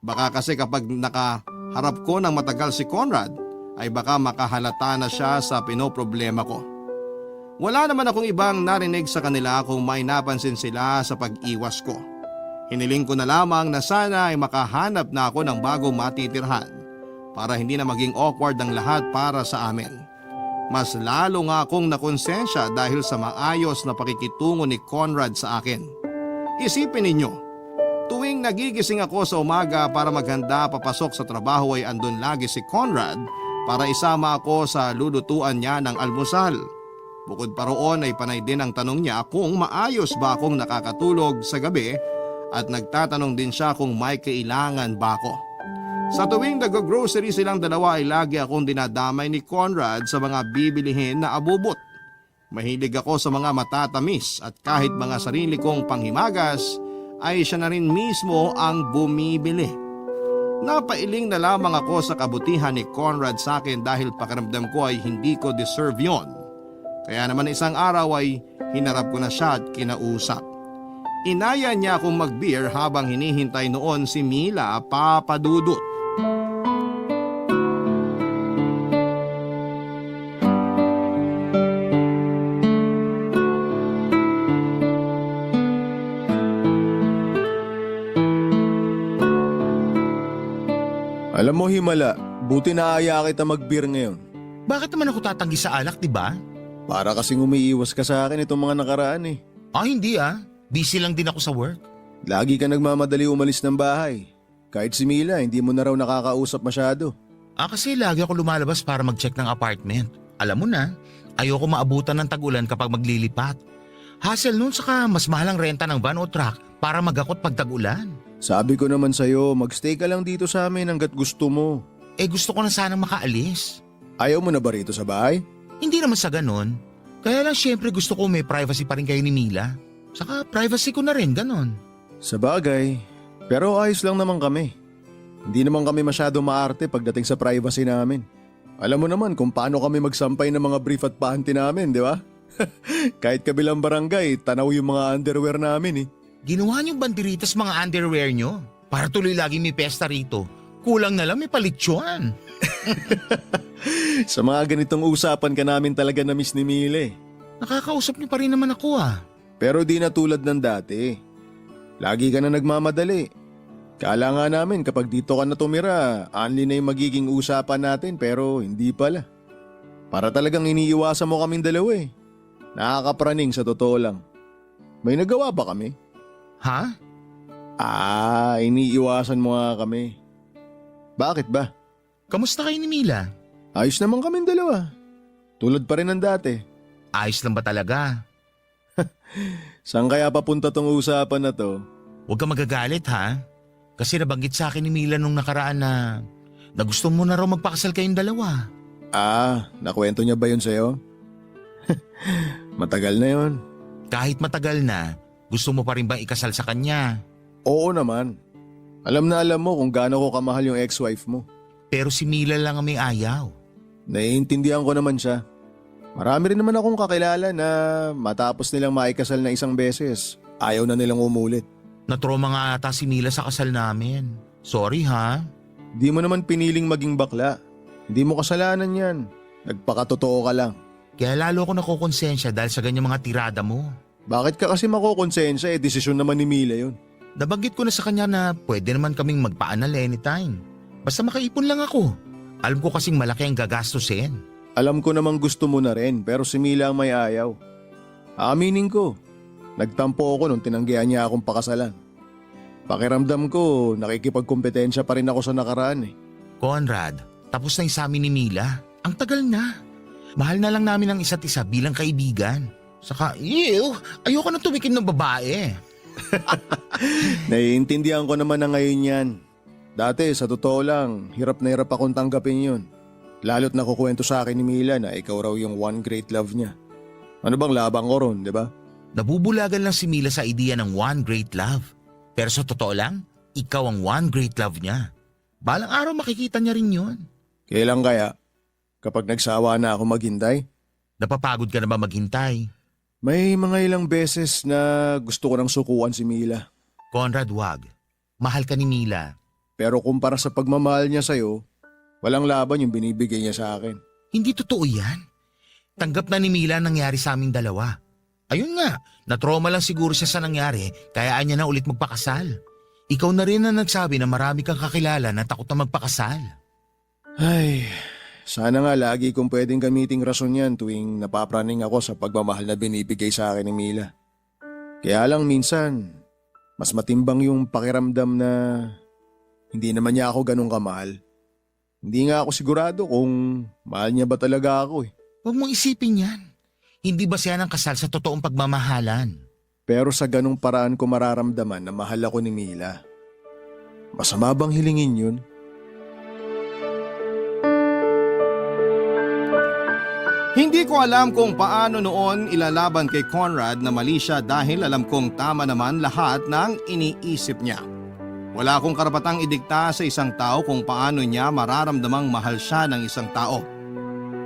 Baka kasi kapag nakaharap ko ng matagal si Conrad ay baka makahalata na siya sa pinoproblema ko. Wala naman akong ibang narinig sa kanila kung may napansin sila sa pag-iwas ko. Hiniling ko na lamang na sana ay makahanap na ako ng bagong matitirhan para hindi na maging awkward ang lahat para sa amin. Mas lalo nga akong nakonsensya dahil sa maayos na pakikitungo ni Conrad sa akin. Isipin ninyo, tuwing nagigising ako sa umaga para maghanda papasok sa trabaho ay andun lagi si Conrad para isama ako sa lulutuan niya ng almusal. Bukod pa roon ay panay din ang tanong niya kung maayos ba akong nakakatulog sa gabi at nagtatanong din siya kung may kailangan ba ako. Sa tuwing nag-grocery silang dalawa ay lagi akong dinadamay ni Conrad sa mga bibilihin na abubot. Mahilig ako sa mga matatamis at kahit mga sarili kong panghimagas ay siya na rin mismo ang bumibili. Napailing na lamang ako sa kabutihan ni Conrad sa akin dahil pakiramdam ko ay hindi ko deserve yon. Kaya naman isang araw ay hinarap ko na siya at kinausap. Inaya niya akong mag-beer habang hinihintay noon si Mila, Papa Dudut. Alam mo Himala, buti naaya kita mag-beer ngayon. Bakit naman ako tatanggi sa alak, di ba? Para kasing umiiwas ka sa akin itong mga nakaraan eh. Hindi Busy lang din ako sa work. Lagi ka nagmamadali umalis ng bahay. Kahit si Mila, hindi mo na raw nakakausap masyado. Kasi lagi ako lumalabas para mag-check ng apartment. Alam mo na, ayoko maabutan ng tag-ulan kapag maglilipat. Hassle nun, saka mas mahal ang renta ng van o truck para magakot pag tag-ulan. Sabi ko naman sa'yo, magstay ka lang dito sa amin hanggat gusto mo. Gusto ko na sanang makaalis. Ayaw mo na ba rito sa bahay? Hindi naman sa ganon. Kaya lang syempre gusto ko may privacy pa rin kayo ni Mila. Saka privacy ko na rin, ganon. Sa bagay, pero ayos lang naman kami. Hindi naman kami masyado maarte pagdating sa privacy namin. Alam mo naman kung paano kami magsampay ng mga brief at panty namin, di ba? Kahit kabilang barangay, tanaw yung mga underwear namin eh. Ginawa niyong banderitas mga underwear niyo para tuloy lagi may pesta rito. Kulang na lang may palitsyon. Sa mga ganitong usapan ka namin talaga na-miss ni Mile. Nakakausap niyo pa rin naman ako Pero di na tulad ng dati. Lagi ka na nagmamadali. Kala nga namin kapag dito ka na tumira, only na yung magiging usapan natin pero hindi pala. Para talagang iniiwasan mo kaming dalawa eh. Nakakapraning sa totoo lang. May nagawa ba kami? Ha? Iniiwasan mo nga kami. Bakit ba? Kamusta kayo ni Mila? Ayos naman kaming dalawa. Tulad pa rin ng dati. Ayos lang ba talaga? Saan kaya papunta tong usapan na to? Huwag ka magagalit ha? Kasi nabanggit sa akin ni Mila nung nakaraan na gusto mo na raw magpakasal kayong dalawa. Nakwento niya ba yun sa'yo? Matagal na yun. Kahit matagal na, gusto mo pa rin bang ikasal sa kanya? Oo naman. Alam na alam mo kung gaano ko kamahal yung ex-wife mo. Pero si Mila lang ang may ayaw. Naiintindihan ko naman siya. Marami rin naman akong kakilala na matapos nilang maikasal na isang beses, ayaw na nilang umulit. Natroma nga ata si Mila sa kasal namin. Sorry ha? Di mo naman piniling maging bakla. Hindi mo kasalanan yan. Nagpakatotoo ka lang. Kaya lalo ako nakukonsensya dahil sa ganyang mga tirada mo. Bakit ka kasi makukonsensya desisyon naman ni Mila yun. Nabanggit ko na sa kanya na pwede naman kaming magpaanal anytime. Basta makaipon lang ako. Alam ko kasing malaki ang gagastusin. Alam ko namang gusto mo na rin pero si Mila ang may ayaw. Aaminin ko, nagtampo ako nung tinanggihan niya akong pakasalan. Pakiramdam ko, nakikipagkompetensya pa rin ako sa nakaraan eh. Conrad, tapos na yung sa amin ni Mila. Ang tagal na. Mahal na lang namin ang isa't isa bilang kaibigan. Saka, ayoko na tumikim ng babae. Naiintindihan ko naman na ngayon yan. Dati, sa totoo lang, hirap na hirap akong tanggapin yun. Lalo't nakukwento sa akin ni Mila na ikaw raw yung one great love niya. Ano bang labang ko ron, di ba? Nabubulagan lang si Mila sa idea ng one great love. Pero sa totoo lang, ikaw ang one great love niya. Balang araw makikita niya rin yun. Kailan kaya? Kapag nagsawa na ako maghintay? Napapagod ka na ba maghintay? May mga ilang beses na gusto ko nang sukuan si Mila. Conrad, wag. Mahal ka ni Mila. Pero kumpara sa pagmamahal niya sa'yo, walang laban yung binibigay niya sa akin. Hindi totoo yan. Tanggap na ni Mila ang nangyari sa aming dalawa. Ayun nga, na-trauma lang siguro siya sa nangyari, kaya niya na ulit magpakasal. Ikaw na rin na nagsabi na marami kang kakilala na takot na magpakasal. Ay, sana nga lagi kong pwedeng gamiting rason yan tuwing napapraning ako sa pagmamahal na binibigay sa akin ni Mila. Kaya lang minsan, mas matimbang yung pakiramdam na hindi naman niya ako ganun kamahal. Hindi nga ako sigurado kung mahal niya ba talaga ako eh. Huwag mong isipin yan. Hindi ba siya ng kasal sa totoong pagmamahalan? Pero sa ganung paraan ko mararamdaman na mahal ako ni Mila. Masama bang hilingin yun? Hindi ko alam kung paano noon ilalaban kay Conrad na mali siya dahil alam kong tama naman lahat ng iniisip niya. Wala akong karapatang idikta sa isang tao kung paano niya mararamdamang mahal siya ng isang tao.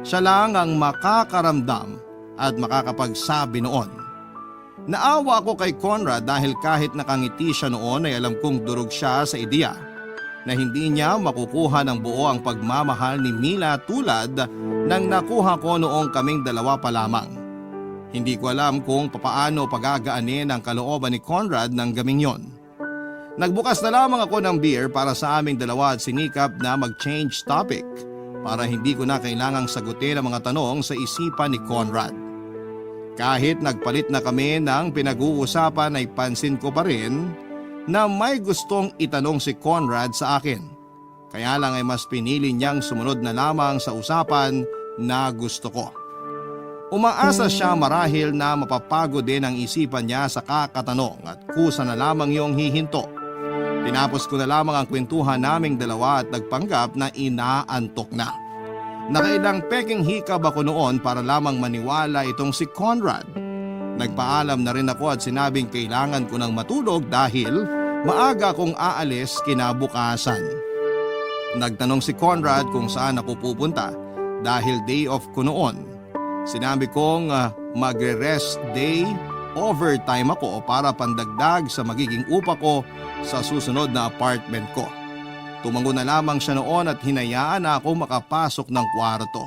Siya lang ang makakaramdam at makakapagsabi noon Naawa ako kay Conrad dahil kahit nakangiti siya noon ay alam kong durog siya sa ideya na hindi niya makukuha ng buo ang pagmamahal ni Mila tulad ng nakuha ko noong kaming dalawa pa lamang. Hindi ko alam kung papaano pagagaanin ang kalooban ni Conrad ng gabing yon. Nagbukas na lamang ako ng beer para sa aming dalawa at sinikap na mag-change topic para hindi ko na kailangang sagutin ang mga tanong sa isipan ni Conrad. Kahit nagpalit na kami ng pinag-uusapan ay pansin ko pa rin na may gustong itanong si Conrad sa akin. Kaya lang ay mas pinili niyang sumunod na lamang sa usapan na gusto ko. Umaasa siya marahil na mapapago din ang isipan niya sa kakatanong at kusa na lamang yung hihinto. Tinapos ko na lamang ang kwentuhan naming dalawa at nagpanggap na inaantok na. Nakailang peking hikab ako noon para lamang maniwala itong si Conrad. Nagpaalam na rin ako at sinabing kailangan ko ng matulog dahil maaga akong aalis kinabukasan. Nagtanong si Conrad kung saan ako pupunta dahil day off ko noon. Sinabi kong magre-rest day overtime ako para pandagdag sa magiging upa ko sa susunod na apartment ko. Tumango na lamang siya noon at hinayaan na ako makapasok ng kwarto.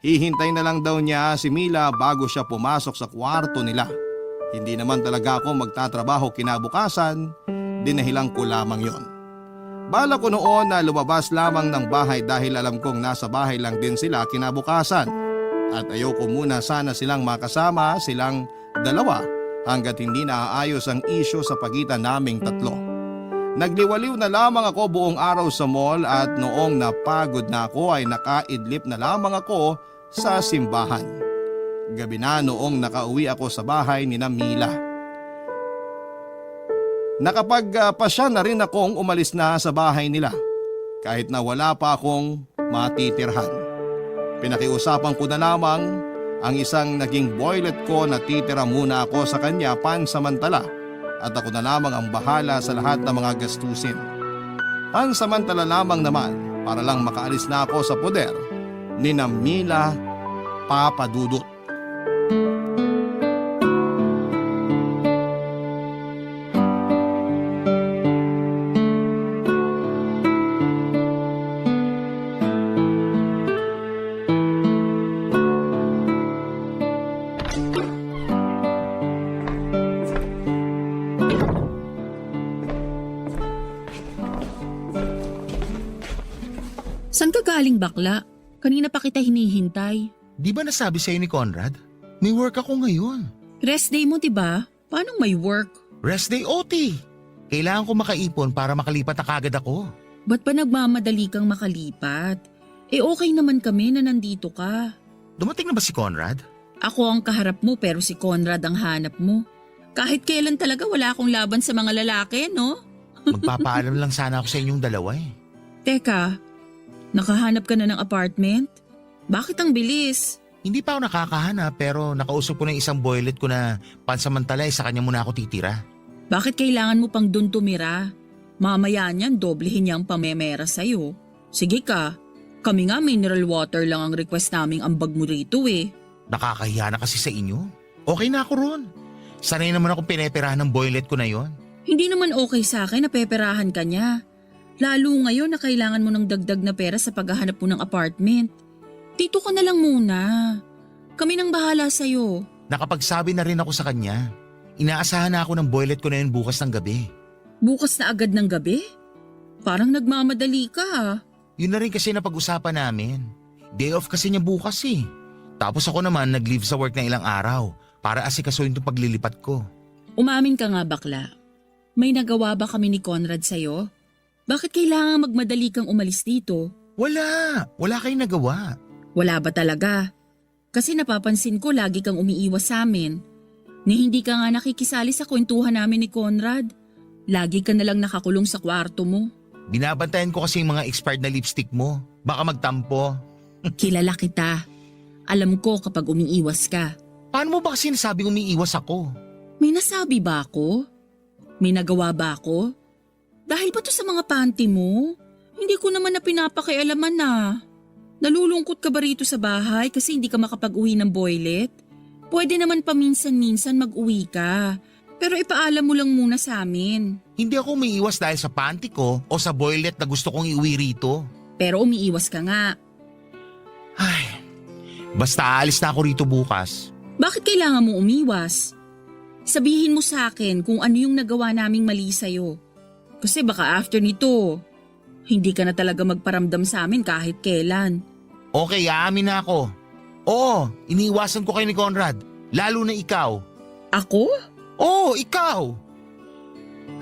Hihintay na lang daw niya si Mila bago siya pumasok sa kwarto nila. Hindi naman talaga ako magtatrabaho kinabukasan, dinahilan ko lamang yon. Bala ko noon na lumabas lamang ng bahay dahil alam kong nasa bahay lang din sila kinabukasan. At ayoko muna sana silang makasama, silang dalawa, hanggat hindi naaayos ang isyo sa pagitan naming tatlo. Nagliwaliw na lamang ako buong araw sa mall at noong napagod na ako ay nakaidlip na lamang ako sa simbahan. Gabi na noong nakauwi ako sa bahay ni Mila. Nakapagpasya na rin akong umalis na sa bahay nila kahit na wala pa akong matitirhan. Pinakiusapan ko na lamang ang isang naging boylet ko na titira muna ako sa kanya pansamantala at ako na lamang ang bahala sa lahat ng mga gastusin. Pansamantala lamang naman para lang makaalis na ako sa poder ni Mila Papadudut. Saan ka galing bakla? Kanina pa kita hinihintay. Di ba nasabi sa'yo ni Conrad? May work ako ngayon. Rest day mo, diba? Paano may work? Rest day OT. Kailangan ko makaipon para makalipat na kagad ako. Ba't pa nagmamadali kang makalipat? Okay naman kami na nandito ka. Dumating na ba si Conrad? Ako ang kaharap mo pero si Conrad ang hanap mo. Kahit kailan talaga wala akong laban sa mga lalaki, no? Magpapaalam lang sana ako sa inyong dalawa eh. Teka, nakahanap ka na ng apartment? Bakit ang bilis? Hindi pa ako nakakahanap pero nakausap ko na isang boylet ko na pansamantala sa kanya muna ako titira. Bakit kailangan mo pang dun tumira? Mamaya niyan doblehin niya ang pamemera sa'yo. Sige ka, kami nga mineral water lang ang request naming ambag mo rito eh. Nakakahiya na kasi sa inyo. Okay na ako ron. Sanay naman akong pineperahan ng boylet ko na yon. Hindi naman okay sa akin na peperahan ka niya. Lalo ngayon na kailangan mo ng dagdag na pera sa paghahanap mo ng apartment. Dito ka na lang muna. Kami nang bahala sa'yo. Nakapagsabi na rin ako sa kanya. Inaasahan na ako ng boylet ko na yun bukas ng gabi. Bukas na agad ng gabi? Parang nagmamadali ka ah. Yun na rin kasi napag-usapan namin. Day off kasi niya bukas eh. Tapos ako naman nag-leave sa work na ilang araw para asikasuhin itong paglilipat ko. Umamin ka nga bakla. May nagawa ba kami ni Conrad sa'yo? Bakit kailangan magmadali kang umalis dito? Wala kayong nagawa. Wala ba talaga? Kasi napapansin ko lagi kang umiiwas sa amin. Ni hindi ka nga nakikisali sa kwentuhan namin ni Conrad. Lagi ka nalang nakakulong sa kwarto mo. Binabantayan ko kasi yung mga expired na lipstick mo. Baka magtampo. Kilala kita. Alam ko kapag umiiwas ka. Paano mo ba kasi nasabing umiiwas ako? May nasabi ba ako? May nagawa ba ako? Dahil ba to sa mga panty mo? Hindi ko naman na pinapakialaman na. Nalulungkot ka ba rito sa bahay kasi hindi ka makapag-uwi ng boylet? Pwede naman paminsan-minsan mag-uwi ka. Pero ipaalam mo lang muna sa amin. Hindi ako umiiwas dahil sa panty ko o sa boylet na gusto kong iuwi rito. Pero umiiwas ka nga. Ay, basta aalis na ako rito bukas. Bakit kailangan mo umiwas? Sabihin mo sa akin kung ano yung nagawa naming mali sa'yo. Kasi baka after nito, hindi ka na talaga magparamdam sa amin kahit kailan. Okay, aamin na ako. Oo, iniiwasan ko kayo ni Conrad. Lalo na ikaw. Ako? Oo, ikaw!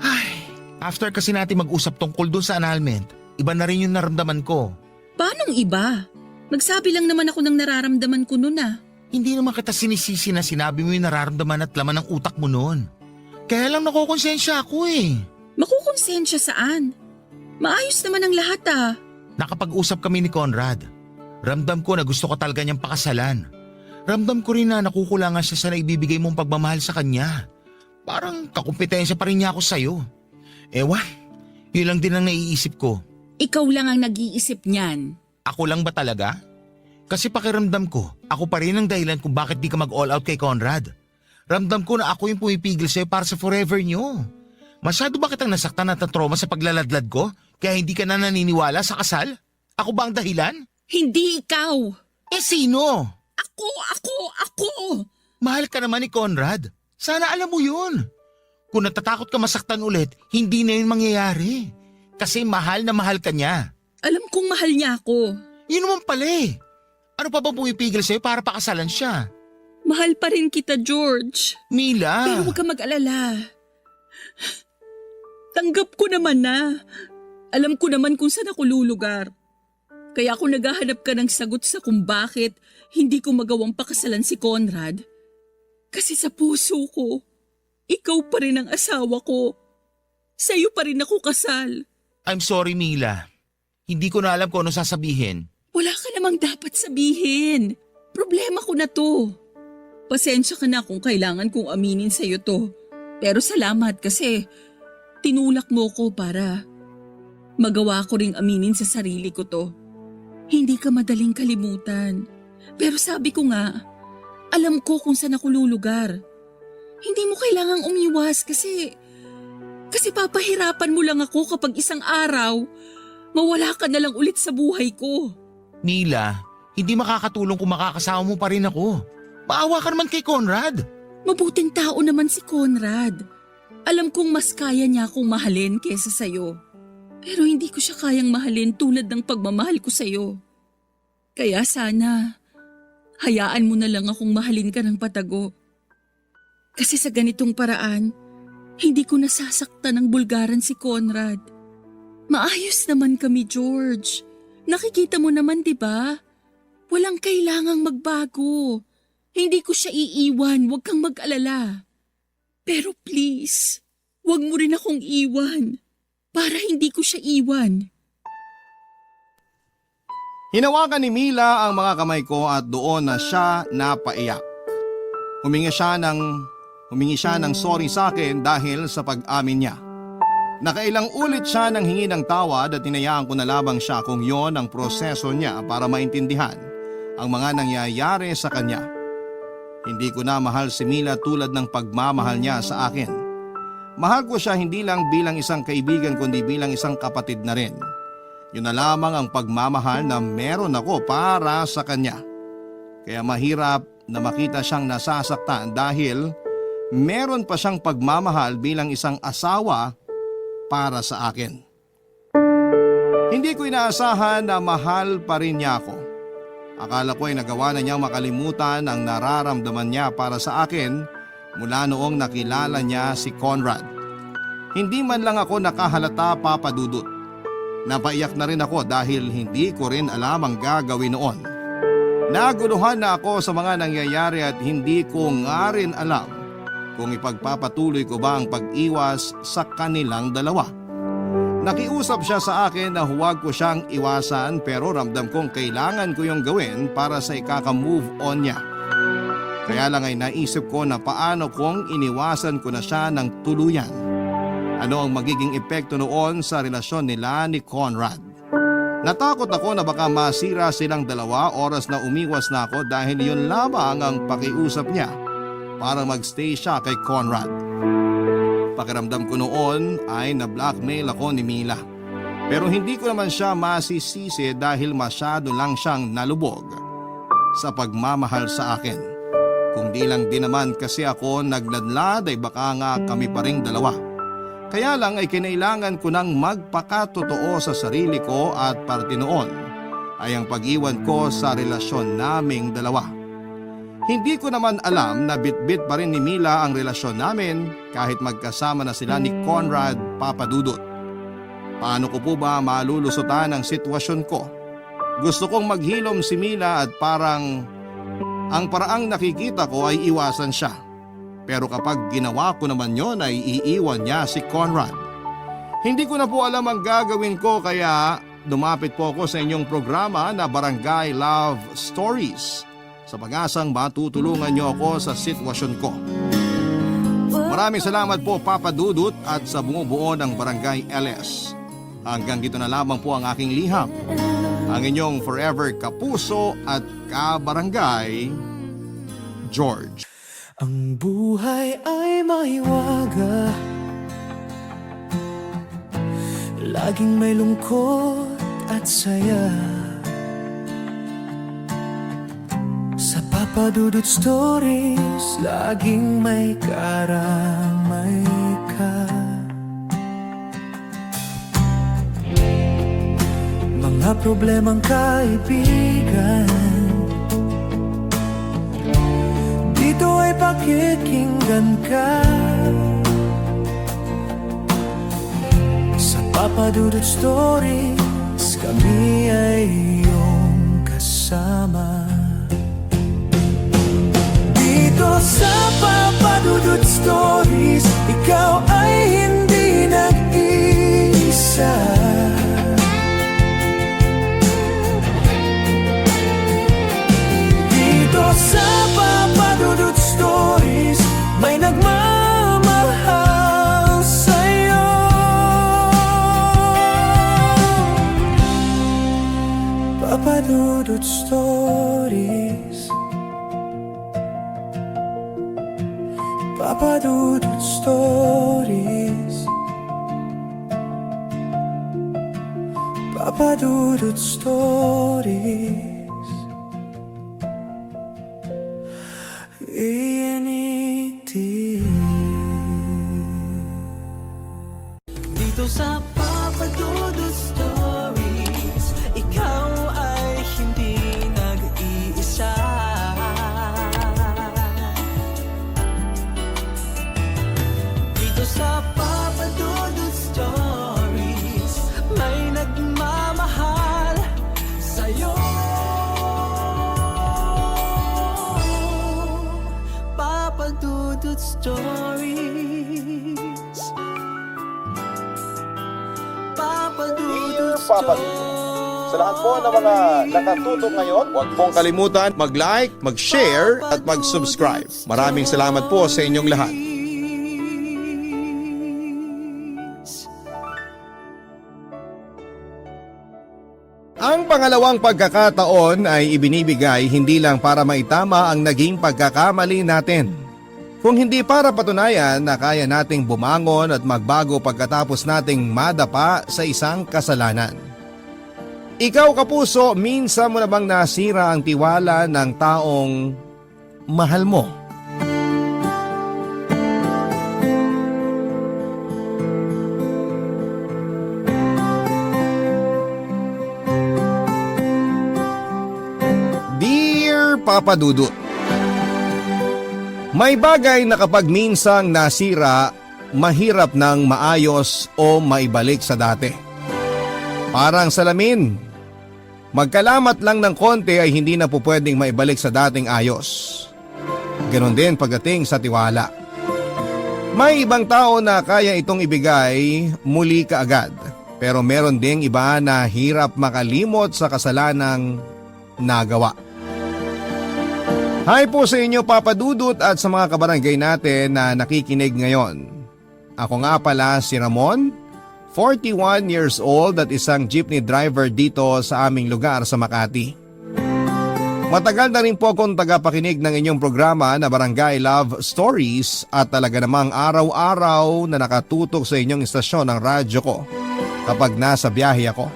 Ay, after kasi natin mag-usap tungkol doon sa annulment, iba na rin yung naramdaman ko. Paanong iba? Nagsabi lang naman ako ng nararamdaman ko noon ah. Hindi naman kita sinisisi na sinabi mo yung nararamdaman at laman ng utak mo noon. Kaya lang nakukonsensya ako eh. Makukonsensya saan? Maayos naman ang lahat ah. Nakapag-usap kami ni Conrad. Ramdam ko na gusto ko talaga niyang pakasalan. Ramdam ko rin na nakukulangan siya sa naibibigay mong pagmamahal sa kanya. Parang kakumpetensya pa rin niya ako sa'yo. Ewan, yun lang din ang naiisip ko. Ikaw lang ang nag-iisip niyan. Ako lang ba talaga? Kasi pakiramdam ko, ako pa rin ang dahilan kung bakit di ka mag-all out kay Conrad. Ramdam ko na ako yung pumipigil sa'yo para sa forever niyo. Masyado ba kitang nasaktan at na-trauma sa paglaladlad ko? Kaya hindi ka na naniniwala sa kasal? Ako ba ang dahilan? Hindi ikaw! Eh sino? Ako! Mahal ka naman ni Conrad. Sana alam mo yun. Kung natatakot ka masaktan ulit, hindi na yun mangyayari. Kasi mahal na mahal ka niya. Alam kong mahal niya ako. Yun naman pala eh. Ano pa bang pumipigil sa'yo para pakasalan siya? Mahal pa rin kita, George. Mila. Pero huwag ka mag-alala. Tanggap ko naman na. Alam ko naman kung saan ako lulugar. Kaya ako naghahanap ka ng sagot sa kung bakit hindi ko magawang pakasalan si Conrad. Kasi sa puso ko, ikaw pa rin ang asawa ko. Sa'yo pa rin ako kasal. I'm sorry, Mila. Hindi ko na alam kung ano sasabihin. Wala ka namang dapat sabihin. Problema ko na to. Pasensya ka na kung kailangan kong aminin sa'yo to. Pero salamat kasi tinulak mo ko para magawa ko ring aminin sa sarili ko to. Hindi ka madaling kalimutan. Pero sabi ko nga, alam ko kung saan ako lulugar. Hindi mo kailangang umiwas kasi papahirapan mo lang ako kapag isang araw, mawala ka na lang ulit sa buhay ko. Mila, hindi makakatulong kung makakasama mo pa rin ako. Maawa ka naman kay Conrad. Mabuting tao naman si Conrad. Alam kong mas kaya niya akong mahalin kesa sa'yo. Pero hindi ko siya kayang mahalin tulad ng pagmamahal ko sa'yo. Kaya sana, hayaan mo na lang akong mahalin ka ng patago. Kasi sa ganitong paraan, hindi ko nasasaktan ng bulgaran si Conrad. Maayos naman kami, George. Nakikita mo naman, di ba? Walang kailangang magbago. Hindi ko siya iiwan, huwag kang mag-alala. Pero please, huwag mo rin akong iwan para hindi ko siya iwan. Hinawakan ni Mila ang mga kamay ko at doon na siya napaiyak. Humingi siya ng sorry sa akin dahil sa pag-amin niya. Nakailang ulit siya ng hingi ng tawad at hinayaan ko na labang siya kung yon ang proseso niya para maintindihan ang mga nangyayari sa kanya. Hindi ko na mahal si Mila tulad ng pagmamahal niya sa akin. Mahal ko siya hindi lang bilang isang kaibigan kundi bilang isang kapatid na rin. Yun na lamang ang pagmamahal na meron ako para sa kanya. Kaya mahirap na makita siyang nasasaktan dahil meron pa siyang pagmamahal bilang isang asawa para sa akin. Hindi ko inaasahan na mahal pa rin niya ako. Akala ko ay nagawa na niyang makalimutan ang nararamdaman niya para sa akin mula noong nakilala niya si Conrad. Hindi man lang ako nakahalata, Papa Dudut. Napaiyak na rin ako dahil hindi ko rin alam ang gagawin noon. Naguluhan na ako sa mga nangyayari at hindi ko nga rin alam kung ipagpapatuloy ko ba ang pag-iwas sa kanilang dalawa. Nakiusap siya sa akin na huwag ko siyang iwasan pero ramdam kong kailangan ko yung gawin para sa ikaka-move on niya. Kaya lang ay naisip ko na paano kung iniwasan ko na siya ng tuluyan. Ano ang magiging epekto noon sa relasyon nila ni Conrad? Natakot ako na baka masira silang dalawa, oras na umiwas na ako dahil yun lamang ang pakiusap niya para magstay siya kay Conrad. Pakiramdam ko noon ay na-blackmail ako ni Mila. Pero hindi ko naman siya masisisi dahil masyado lang siyang nalubog sa pagmamahal sa akin. Kung di lang din naman kasi ako nagladlad ay baka nga kami pa ring dalawa. Kaya lang ay kinailangan ko nang magpakatotoo sa sarili ko at parte noon ay ang pag-iwan ko sa relasyon naming dalawa. Hindi ko naman alam na bitbit pa rin ni Mila ang relasyon namin kahit magkasama na sila ni Conrad Papadudut. Paano ko po ba malulusutan ang sitwasyon ko? Gusto kong maghilom si Mila at parang ang paraang nakikita ko ay iwasan siya. Pero kapag ginawa ko naman yon ay iiwan niya si Conrad. Hindi ko na po alam ang gagawin ko kaya lumapit po ako sa inyong programa na Barangay Love Stories sa pag-asang matutulungan niyo ako sa sitwasyon ko. Maraming salamat po Papa Dudut at sa bumubuo ng Barangay LS. Hanggang dito na lamang po ang aking liham. Ang inyong forever kapuso at kabarangay, George. Ang buhay ay maiwaga, laging may lungkot at saya. Sa Papa Dudut Stories, laging may karamay ka. Mga problemang kaibigan, dito ay pakikinggan ka. Sa Papa Dudut Stories, kami ay iyong kasama. Dito sa Papa Dudut Stories, ikaw ay hindi nag-iisa. Dito sa Papa Dudut Stories, may nagmamahal sa'yo. Papa Dudut Stories, Papa Dudut Stories, Papa Dudut Stories. Dito sa Papa Dudut Stories, ikaw ay hindi nag-iisa. Dito sa Papa Dudut Stories, may nagmamahal sa'yo. Papa Dudut Stories, Papa Dudut Stories. Sa lahat po ng mga nakatutok ngayon, huwag pong kalimutan mag-like, mag-share at mag-subscribe. Maraming salamat po sa inyong lahat. Ang pangalawang pagkakataon ay ibinibigay hindi lang para maitama ang naging pagkakamali natin, kung hindi para patunayan na kaya nating bumangon at magbago pagkatapos nating madapa sa isang kasalanan. Ikaw kapuso, minsan mo na bang nasira ang tiwala ng taong mahal mo? Dear Papa Dudut, may bagay na kapag minsang nasira, mahirap nang maayos o maibalik sa dati. Parang salamin, magkalamat lang ng konti ay hindi na po pwedeng maibalik sa dating ayos. Ganon din pagdating sa tiwala. May ibang tao na kaya itong ibigay muli kaagad, pero meron ding iba na hirap makalimot sa kasalanang nagawa. Hi po sa inyo Papa Dudut at sa mga kabarangay natin na nakikinig ngayon. Ako nga pala si Ramon, 41 years old at isang jeepney driver dito sa aming lugar sa Makati. Matagal na rin po akong tagapakinig ng inyong programa na Barangay Love Stories at talaga namang araw-araw na nakatutok sa inyong istasyon ng radyo ko kapag nasa biyahe ako.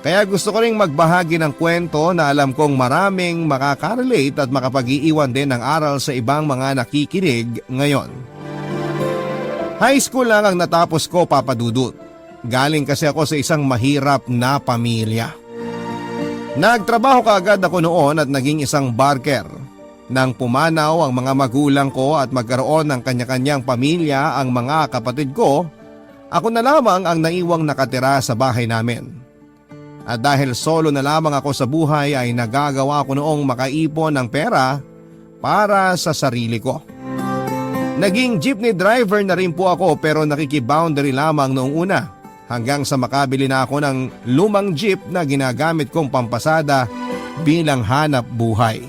Kaya gusto ko ring magbahagi ng kwento na alam kong maraming makaka-relate at makapag-iiwan din ng aral sa ibang mga nakikinig ngayon. High school lang ang natapos ko, Papa Dudut. Galing kasi ako sa isang mahirap na pamilya. Nagtrabaho kaagad ako noon at naging isang barker. Nang pumanaw ang mga magulang ko at magkaroon ng kanya-kanyang pamilya ang mga kapatid ko, ako na lamang ang naiwang nakatira sa bahay namin. At dahil solo na lamang ako sa buhay ay nagagawa ko noong makaipon ng pera para sa sarili ko. Naging jeepney driver na rin po ako pero nakikiboundary lamang noong una. Hanggang sa makabili na ako ng lumang jeep na ginagamit kong pampasada bilang hanap buhay.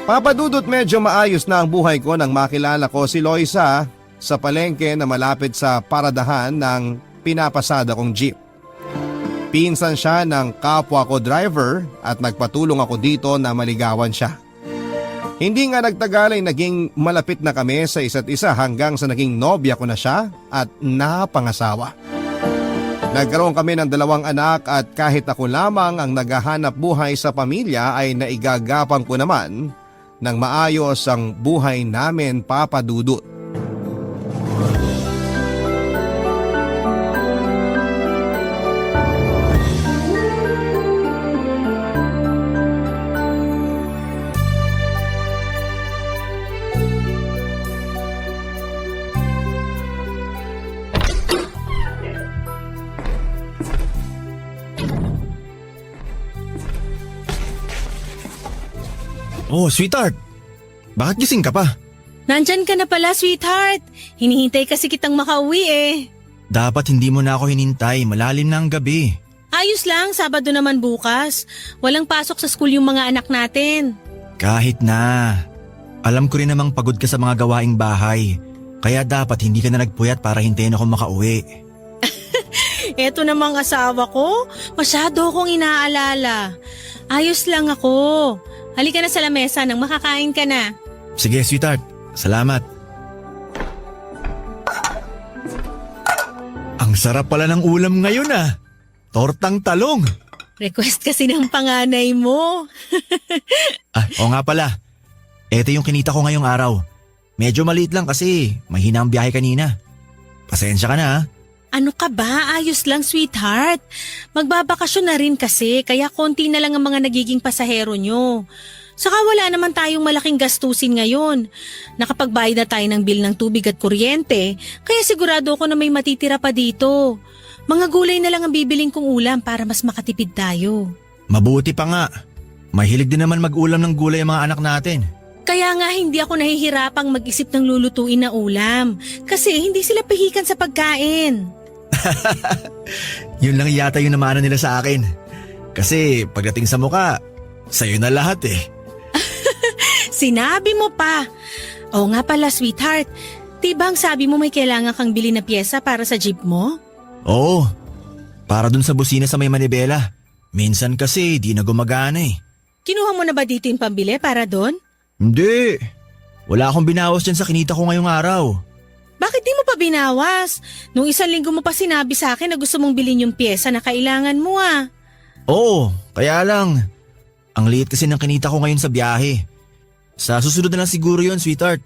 Papadudot medyo maayos na ang buhay ko nang makilala ko si Loisa sa palengke na malapit sa paradahan ng pinapasada kong jeep. Pinsan siya ng kapwa ko driver at nagpatulong ako dito na maligawan siya. Hindi nga nagtagal ay naging malapit na kami sa isa't isa hanggang sa naging nobya ko na siya at napangasawa. Nagkaroon kami ng 2 anak at kahit ako lamang ang naghahanap buhay sa pamilya ay naigagapang ko naman ng maayos ang buhay namin, Papa Dudut. Oh, sweetheart. Bakit gising ka pa? Nandyan ka na pala, sweetheart. Hinihintay kasi kitang makauwi eh. Dapat hindi mo na ako hinintay. Malalim na ang gabi. Ayos lang, Sabado naman bukas. Walang pasok sa school yung mga anak natin. Kahit na. Alam ko rin namang pagod ka sa mga gawaing bahay. Kaya dapat hindi ka na nagpuyat para hintayin ako makauwi. Eto namang asawa ko, masyado akong inaalala. Ayos lang ako. Halika na sa lamesa nang makakain ka na. Sige, sweetheart. Salamat. Ang sarap pala ng ulam ngayon ah. Tortang talong. Request kasi ng panganay mo. Oo nga pala. Ito yung kinita ko ngayong araw. Medyo maliit lang kasi mahina ang biyahe kanina. Pasensya ka na ah. Ano ka ba? Ayos lang, sweetheart. Magbabakasyon na rin kasi kaya konti na lang ang mga nagiging pasahero nyo. Saka wala naman tayong malaking gastusin ngayon. Nakapagbayad na tayo ng bill ng tubig at kuryente kaya sigurado ako na may matitira pa dito. Mga gulay na lang ang bibiling kong ulam para mas makatipid tayo. Mabuti pa nga. Mahilig din naman mag-ulam ng gulay ang mga anak natin. Kaya nga hindi ako nahihirapang mag-isip ng lulutuin na ulam kasi hindi sila pihikan sa pagkain. Yun lang yata yung namana nila sa akin. Kasi pagdating sa muka, sa'yo na lahat eh. Sinabi mo pa. Oo nga pala, sweetheart. Tibang sabi mo may kailangan kang bili na pyesa para sa jeep mo? Oo, para dun sa busina sa may manibela. Minsan kasi di na gumagana eh. Kinuha mo na ba dito yung pambili para doon? Hindi. Wala akong binawas dyan sa kinita ko ngayong araw. Bakit di mo pa binawas? Nung 1 linggo mo pa sinabi sa akin na gusto mong bilhin yung pyesa na kailangan mo ah. Oo, kaya lang. Ang liit kasi ng kinita ko ngayon sa biyahe. Sa susunod na lang siguro yun, sweetheart.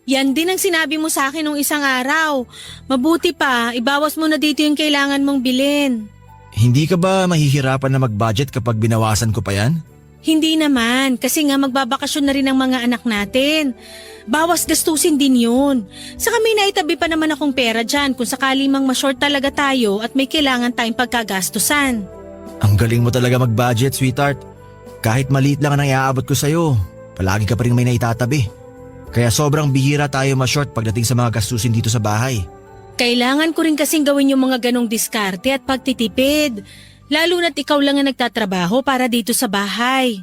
Yan din ang sinabi mo sa akin nung isang araw. Mabuti pa, ibawas mo na dito yung kailangan mong bilhin. Hindi ka ba mahihirapan na mag-budget kapag binawasan ko pa yan? Hindi naman, kasi nga magbabakasyon na rin ang mga anak natin. Bawas gastusin din yun. Saka may naitabi pa naman akong pera dyan kung sakali mang ma-short talaga tayo at may kailangan tayong pagkagastusan. Ang galing mo talaga mag-budget, sweetheart. Kahit maliit lang ang iaabot ko sa'yo, palagi ka pa rin may naitatabi. Kaya sobrang bihira tayo ma-short pagdating sa mga gastusin dito sa bahay. Kailangan ko rin kasing gawin yung mga ganong diskarte at pagtitipid. Lalo na't ikaw lang ang nagtatrabaho para dito sa bahay.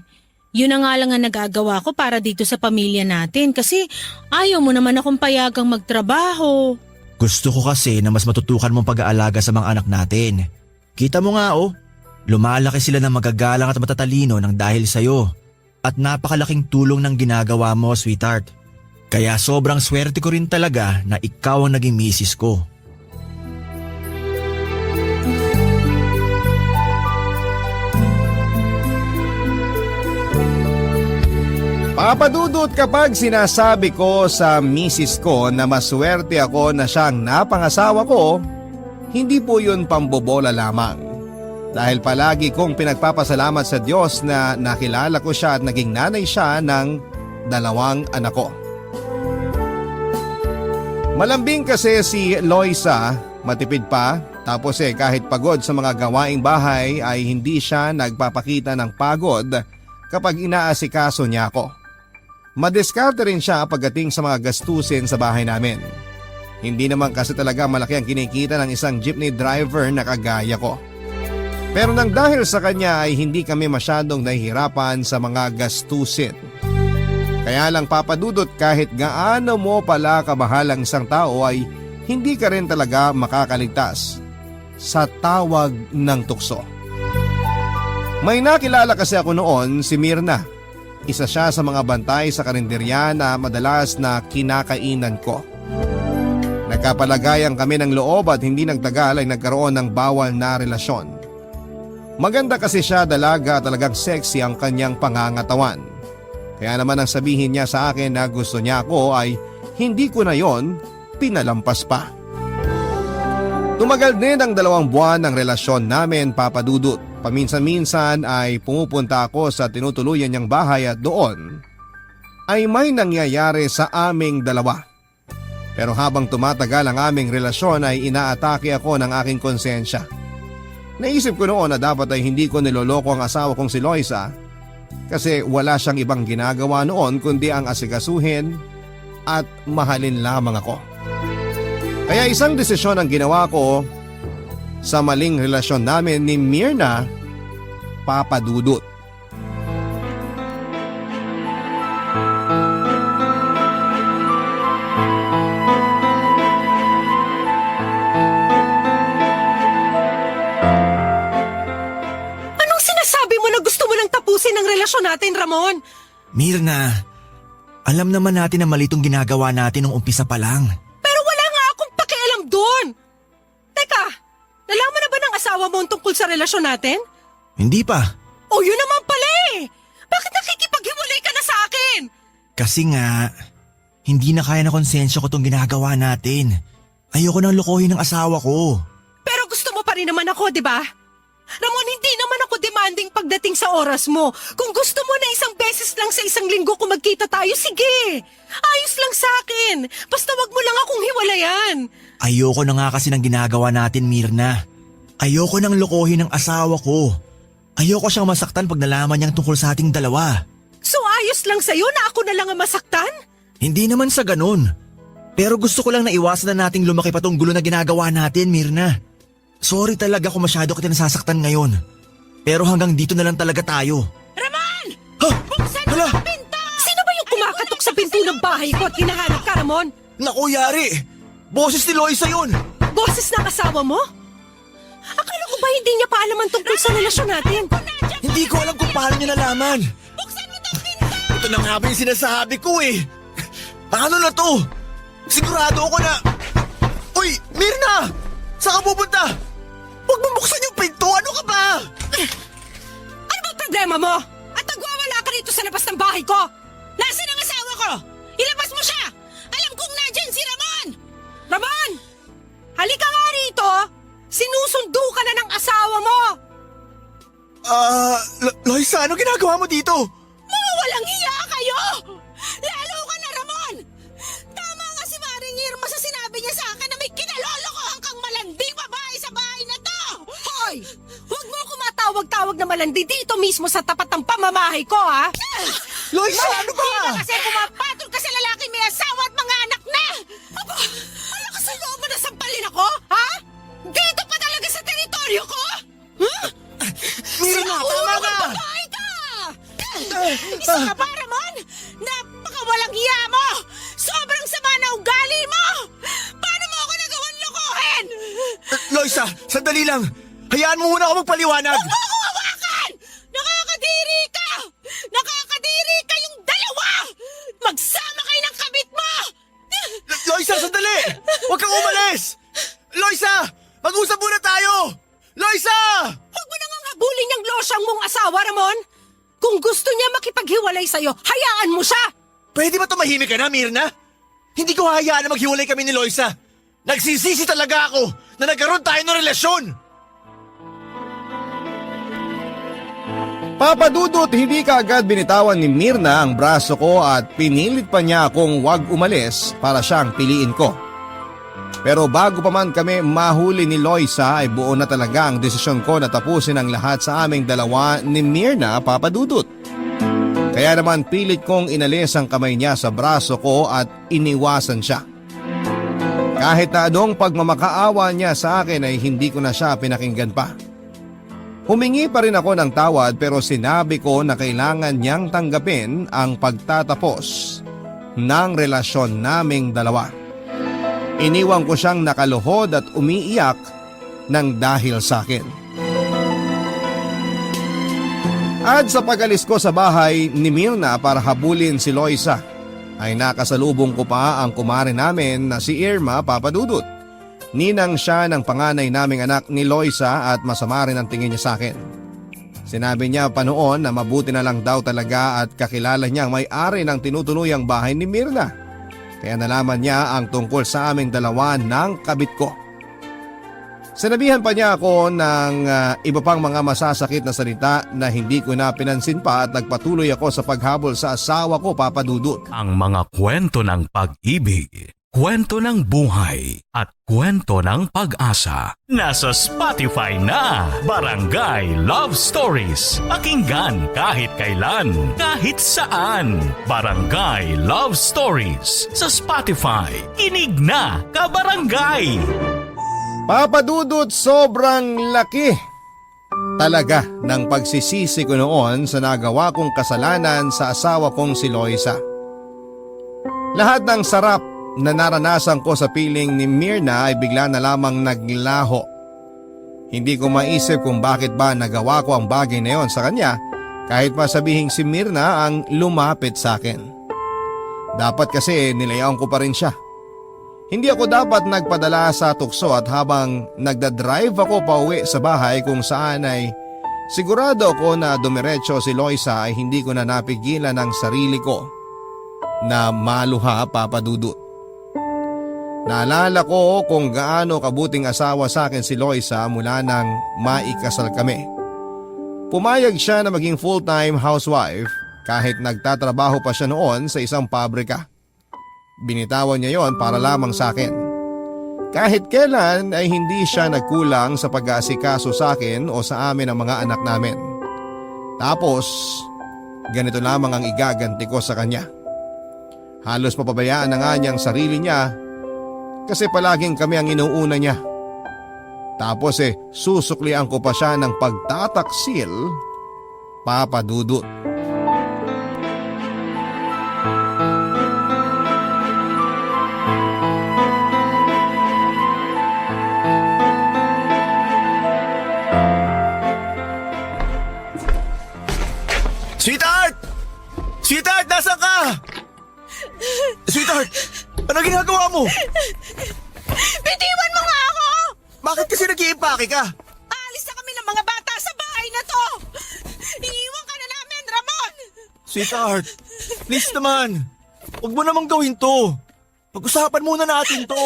Yun na nga lang ang nagagawa ko para dito sa pamilya natin kasi ayaw mo naman akong payagang magtrabaho. Gusto ko kasi na mas matutukan mong pag-aalaga sa mga anak natin. Kita mo nga oh, lumalaki sila ng magagalang at matatalino ng dahil sa'yo. At napakalaking tulong ng ginagawa mo, sweetheart. Kaya sobrang swerte ko rin talaga na ikaw ang naging misis ko. Papadudot kapag sinasabi ko sa misis ko na maswerte ako na siyang napangasawa ko, hindi po yun pambobola lamang. Dahil palagi kong pinagpapasalamat sa Diyos na nakilala ko siya at naging nanay siya ng 2 anak ko. Malambing kasi si Loisa, matipid pa, tapos kahit pagod sa mga gawaing bahay ay hindi siya nagpapakita ng pagod kapag inaasikaso niya ako. Madiskarte rin siya pagdating sa mga gastusin sa bahay namin. Hindi naman kasi talaga malaki ang kinikita ng isang jeepney driver na kagaya ko. Pero nang dahil sa kanya ay hindi kami masyadong nahihirapan sa mga gastusin. Kaya lang papadudot kahit gaano mo pala kamahal ang isang tao ay hindi ka rin talaga makakaligtas sa tawag ng tukso. May nakilala kasi ako noon, si Mirna. Isa siya sa mga bantay sa karinderya na madalas na kinakainan ko. Nagkapalagayan kami ng loob at hindi nagtagal ay nagkaroon ng bawal na relasyon. Maganda kasi siya, dalaga, talagang sexy ang kanyang pangangatawan. Kaya naman ang sabihin niya sa akin na gusto niya ako ay hindi ko na yon pinalampas pa. Tumagal din ang 2 buwan ng relasyon namin, papadudot. Paminsan-minsan ay pumupunta ako sa tinutuluyan niyang bahay at doon ay may nangyayari sa aming dalawa. Pero habang tumatagal ang aming relasyon ay inaatake ako ng aking konsensya. Naisip ko noon na dapat ay hindi ko niloloko ang asawa kong si Loisa kasi wala siyang ibang ginagawa noon kundi ang asikasuhin at mahalin lamang ako. Kaya isang desisyon ang ginawa ko sa maling relasyon namin ni Mirna, papadudot. Anong sinasabi mo na gusto mo nang tapusin ang relasyon natin, Ramon? Mirna, alam naman natin na mali itong ginagawa natin nung umpisa pa lang. Pero wala nga akong pakialam doon. Teka, nalaman na ba ng asawa mo ang tungkol sa relasyon natin? Hindi pa. O yun naman pala eh. Bakit nakikipaghiwalay ka na sa akin? Kasi nga, hindi na kaya na konsensya ko itong ginagawa natin. Ayoko nang lokohin ng asawa ko. Pero gusto mo pa rin naman ako, di ba? Ramon, hindi naman ako demanding pagdating sa oras mo. Kung gusto mo na isang beses lang sa isang linggo kung magkita tayo, sige. Ayos lang sa akin. Basta wag mo lang akong hiwalayan. Ayoko na nga kasi ng ginagawa natin, Mirna. Ayoko nang lokohin ng asawa ko. Ayoko siyang masaktan pag nalaman niyang tungkol sa ating dalawa. So ayos lang sa'yo na ako na lang ang masaktan? Hindi naman sa ganun. Pero gusto ko lang na iwasan na nating lumaki pa tong gulo na ginagawa natin, Mirna. Sorry talaga kung masyado kita nasasaktan ngayon. Pero hanggang dito na lang talaga tayo. Ramon! Ha? Buksan mo Hala! ang pinto! Sino ba yung kumakatok sa pinto ng bahay ko at hinahanap ka, Ramon? Naku, yari! Boses ni Loisa yun! Boses ng asawa mo? Akala ko ba hindi niya pa alam ang tungkol sa relasyon natin? Hindi ko alam kung paano niya nalaman. Buksan mo ang pinto! Ito na nga ba yung sinasabi ko eh. Paano na to? Sigurado ako na... Uy, Mirna! Saan ka pupunta? Huwag mo buksan yung pinto! Ano ka ba? Ano ba problema mo? At nagwawala ka rito sa labas ng bahay ko? Nasaan ang asawa ko? Ilabas mo siya! Alam kong nandyan si Ramon! Ramon! Halika nga rito! Sinusundo ka na ng asawa mo! Loisa, ano ginagawa mo dito? Mga walang hiya kayo! Lalo ka na, Ramon! Tama nga si Maring Irma sa sinabi niya sa akin na may kinalolokohan kang malanding babae sa bahay na to! Hoy! Huwag mo ako matawag-tawag na malandi dito mismo sa tapat ng pamamahay ko, ha? Loisa, ano ba? Hindi na kasi pumapatol ka sa lalaki may asawa at mga anak na! Aba, malakas sa loob mo na sampalin ako, ha? Dito pa talaga sa teritoryo ko? Huh? Mirna, tama na! Babae ka! Isa ka ba, Ramon? Napakawalang hiya mo! Sobrang sama na ugali mo! Paano mo ako nagawa Loisa, sandali lang. Hayaan mo muna ako magpaliwanag. Huwag mo ako hawakan! Nakakadiri ka! Nakakadiri kayong dalawa! Magsama kayo ng kabit mo! Loisa, sandali! Huwag kang umalis! Loisa! Mag-usap muna tayo! Loisa! Huwag mo nang habulin yung losyang mong asawa, Ramon! Kung gusto niya makipaghiwalay sa'yo, hayaan mo siya! Pwede ba tumahimik ka na, Mirna? Hindi ko hayaan na maghiwalay kami ni Loisa. Nagsisisi talaga ako na nagkaroon tayo ng relasyon. Papa Dudut, hindi ka agad binitawan ni Mirna ang braso ko at pinilit pa niya akong wag umalis para siyang piliin ko. Pero bago pa man kami mahuli ni Loisa ay buo na talaga ang desisyon ko na tapusin ang lahat sa aming dalawa ni Mirna, Papa Dudut. Kaya naman pilit kong inalis ang kamay niya sa braso ko at iniwasan siya. Kahit na anong pagmamakaawa niya sa akin ay hindi ko na siya pinakinggan pa. Humingi pa rin ako ng tawad pero sinabi ko na kailangan niyang tanggapin ang pagtatapos ng relasyon naming dalawa. Iniwan ko siyang nakaluhod at umiiyak ng dahil sa akin. At sa pag-alis ko sa bahay ni Mirna para habulin si Loisa, ay nakasalubong ko pa ang kumare namin na si Irma, Papa Dudut. Ninang siya ng panganay naming anak ni Loisa at masama rin ang tingin niya sa akin. Sinabi niya pa noon na mabuti na lang daw talaga at kakilala niya ang may-ari ng tinutuluyang bahay ni Mirna. Kaya nalaman niya ang tungkol sa aming dalawa ng kabit ko. Sinabihan pa niya ako ng iba pang mga masasakit na salita na hindi ko na pinansin pa at nagpatuloy ako sa paghabol sa asawa ko, Papa Dudut. Ang mga kwento ng pag-ibig, kwento ng buhay at kwento ng pag-asa. Nasa Spotify na, Barangay Love Stories. Pakinggan kahit kailan, kahit saan. Barangay Love Stories sa Spotify. Kinig na, kabarangay! Papa Dudut, sobrang laki talaga ng pagsisisi ko noon sa nagawa kong kasalanan sa asawa kong si Loisa. Lahat ng sarap na naranasan ko sa piling ni Mirna ay bigla na lamang naglaho. Hindi ko maisip kung bakit ba nagawa ko ang bagay na yon sa kanya kahit pa sabihing si Mirna ang lumapit sa akin. Dapat kasi nilayaon ko pa rin siya. Hindi ako dapat nagpadala sa tukso at habang nagdadrive ako pauwi sa bahay kung saan ay sigurado ako na dumiretso si Loisa ay hindi ko na napigilan ang sarili ko na maluha, Papa Dudut. Naalala ko kung gaano kabuting asawa sa akin si Loisa mula nang maikasal kami. Pumayag siya na maging full-time housewife kahit nagtatrabaho pa siya noon sa isang pabrika. Binitawan niya yon para lamang sa akin. Kahit kailan ay hindi siya nagkulang sa pag-aasikaso sa akin o sa amin ang mga anak namin. Tapos, ganito lamang ang igaganti ko sa kanya. Halos papabayaan na nga niyang sarili niya kasi palaging kami ang inuuna niya. Tapos susuklian ko pa siya ng pagtataksil, Papa Dudut. Sweetheart! Sweetheart, nasaan ka? Sweetheart, ano ginagawa mo? Bitiwan mo nga ako! Bakit kasi nag-iimpake ka? Aalis na kami ng mga bata sa bahay na to! Iniiwan ka na namin, Ramon! Sweetheart, please naman. Huwag mo namang gawin to. Pag-usapan muna natin to.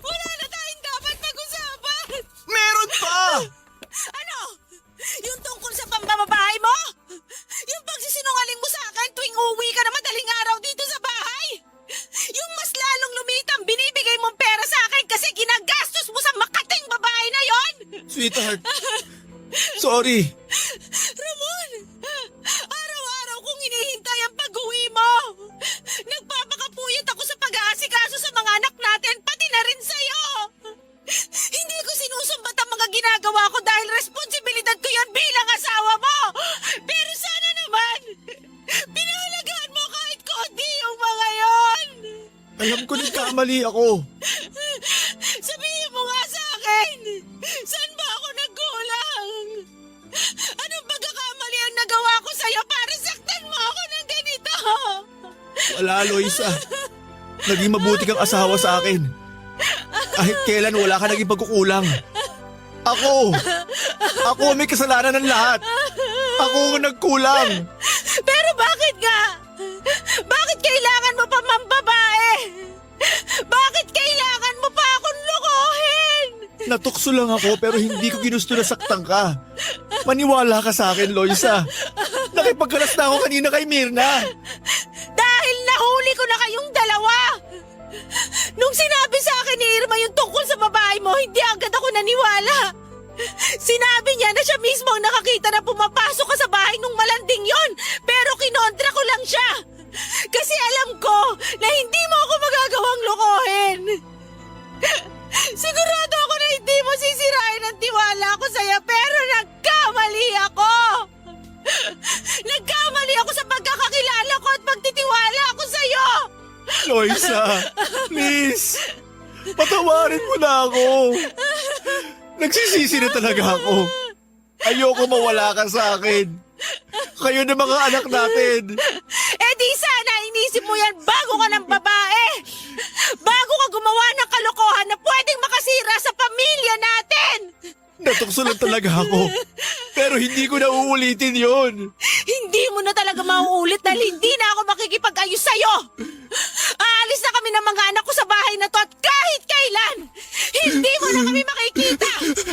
Wala na tayong dapat pag-usapan! Meron pa! Ano? Yung tungkol sa pambababae mo? Yung pagsisinungaling mo sa akin tuwing uuwi ka na madaling araw dito sa bahay? Yung mas lalong lumitang binibigay mong pera sa akin kasi ginagastos mo sa makating babae na yon? Sweetheart, sorry. Ramon, araw-araw kong hinihintay ang pag-uwi mo. Nagpapakapuyat ako sa pag-aasikaso sa mga anak natin, pati na rin sa'yo. Hindi ko sinusumbat ang mga ginagawa ko dahil responsibilidad ko yan bilang asawa mo. Pero sana naman, pinahalagaan mo kahit konti yung mga yon. Alam ko nagkamali ako. Sabihin mo nga sa akin, Wala, Loisa. Naging mabuti kang asawa sa akin. Kahit kailan wala ka naging pagkukulang. Ako may kasalanan ng lahat. Ako ang nagkulang. Pero bakit nga? Bakit kailangan mo pa mambabae? Bakit kailangan mo pa akong lokohin? Natukso lang ako pero hindi ko ginusto na saktan ka. Maniwala ka sa akin, Loisa. Nakipagkalas na ako kanina kay Mirna. Dahil nahuli ko na kayong dalawa. Nung sinabi sa akin ni Irma yung tungkol sa babae mo, hindi agad ako naniwala. Sinabi niya na siya mismo ang nakakita na pumapasok ka sa bahay nung malanding yon. Pero kinontra ko lang siya. Kasi alam ko na hindi mo ako magagawang lokohin. Sigurado ako na hindi mo sisirain ang tiwala ko sa'yo, pero nagkamali ako. Nagkamali ako sa pagkakakilala ko at pagtitiwala ako sa'yo. Loisa, please. Patawarin mo na ako. Nagsisisi na talaga ako. Ayoko mawala ka sa akin. Kayo na mga anak natin. Eh di sana inisip mo yan bago ka ng babae. Bago ka gumawa ng kalokohan na pwedeng makasira sa pamilya natin. Natukso lang talaga ako. Pero hindi ko na uulitin yon. Hindi mo na talaga mauulit dahil hindi na ako makikipag-ayos sa'yo. Aalis na kami ng mga anak ko sa bahay na to at kahit kailan, hindi mo na kami makikita.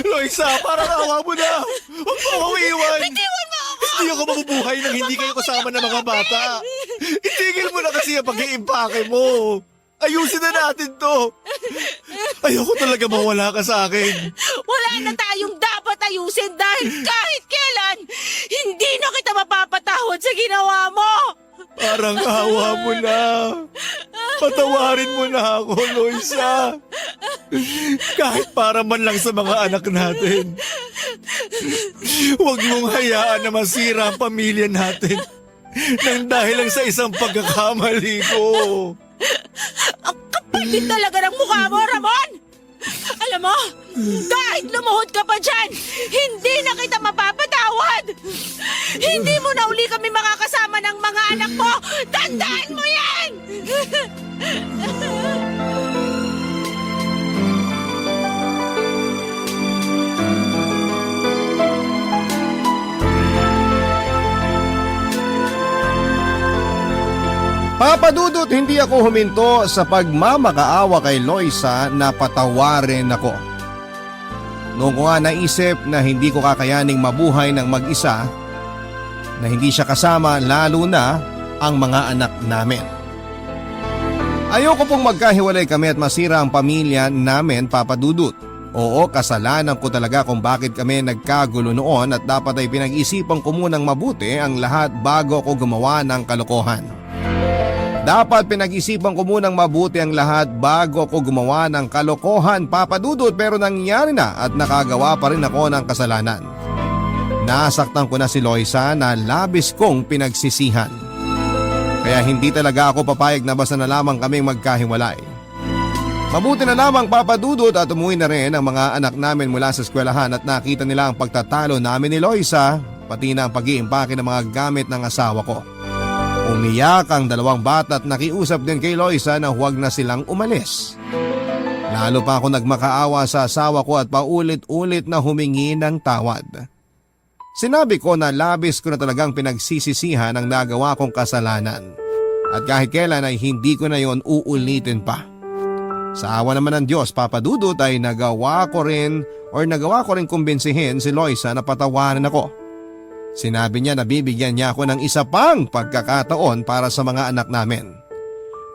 Loisa, parang awa mo na. Huwag mo akong iwan. Bitiwan mo ako. Hindi ako mabubuhay nang hindi kayo kasama ng mga bata. Itigil mo na kasi ang pag-iimpake mo. Ayusin na natin to. Ayoko talaga mawala ka sa akin. Wala na tayong dapat ayusin dahil kahit kailan, hindi na kita mapapatawad sa ginawa mo. Parang awa mo na. Patawarin mo na ako, Loisa. Kahit para man lang sa mga anak natin. Huwag mong hayaan na masira ang pamilya natin nang dahil lang sa isang pagkakamali ko. Ang kapal din talaga ng mukha mo, Ramon! Alam mo, kahit lumuhod ka pa dyan, hindi na kita mapapatawad! Hindi mo na uli kami makakasama ng mga anak mo! Tandaan mo yan! Papa Dudut, hindi ako huminto sa pagmamakaawa kay Loisa na patawarin ako. Noong ko nga naisip na hindi ko kakayaning mabuhay ng mag-isa, na hindi siya kasama lalo na ang mga anak namin. Ayoko pong magkahiwalay kami at masira ang pamilya namin, Papa Dudut. Oo, kasalanan ko talaga kung bakit kami nagkagulo noon at dapat ay pinag-isipan ko munang mabuti ang lahat bago ako gumawa ng kalokohan. Dapat pinag-isipan ko munang mabuti ang lahat bago ako gumawa ng kalokohan, Papa Dudut, pero nangyari na at nakagawa pa rin ako ng kasalanan. Nasaktan ko na si Loisa na labis kong pinagsisihan. Kaya hindi talaga ako papayag na basta na lamang kaming magkahiwalay. Mabuti na lamang, Papa Dudut, at umuwi na rin ang mga anak namin mula sa eskwelahan at nakita nila ang pagtatalo namin ni Loisa, pati na ang pag-iimpake ng mga gamit ng asawa ko. Umiyak ang dalawang bata at nakiusap din kay Loisa na huwag na silang umalis. Lalo pa ako nagmakaawa sa asawa ko at paulit-ulit na humingi ng tawad. Sinabi ko na labis ko na talagang pinagsisisihan ang nagawa kong kasalanan. At kahit kailan ay hindi ko na yon uulitin pa. Sa awa naman ng Diyos, Papa Dudut, ay nagawa ko rin kumbinsihin si Loisa na patawarin ako. Sinabi niya na bibigyan niya ako ng isa pang pagkakataon para sa mga anak namin.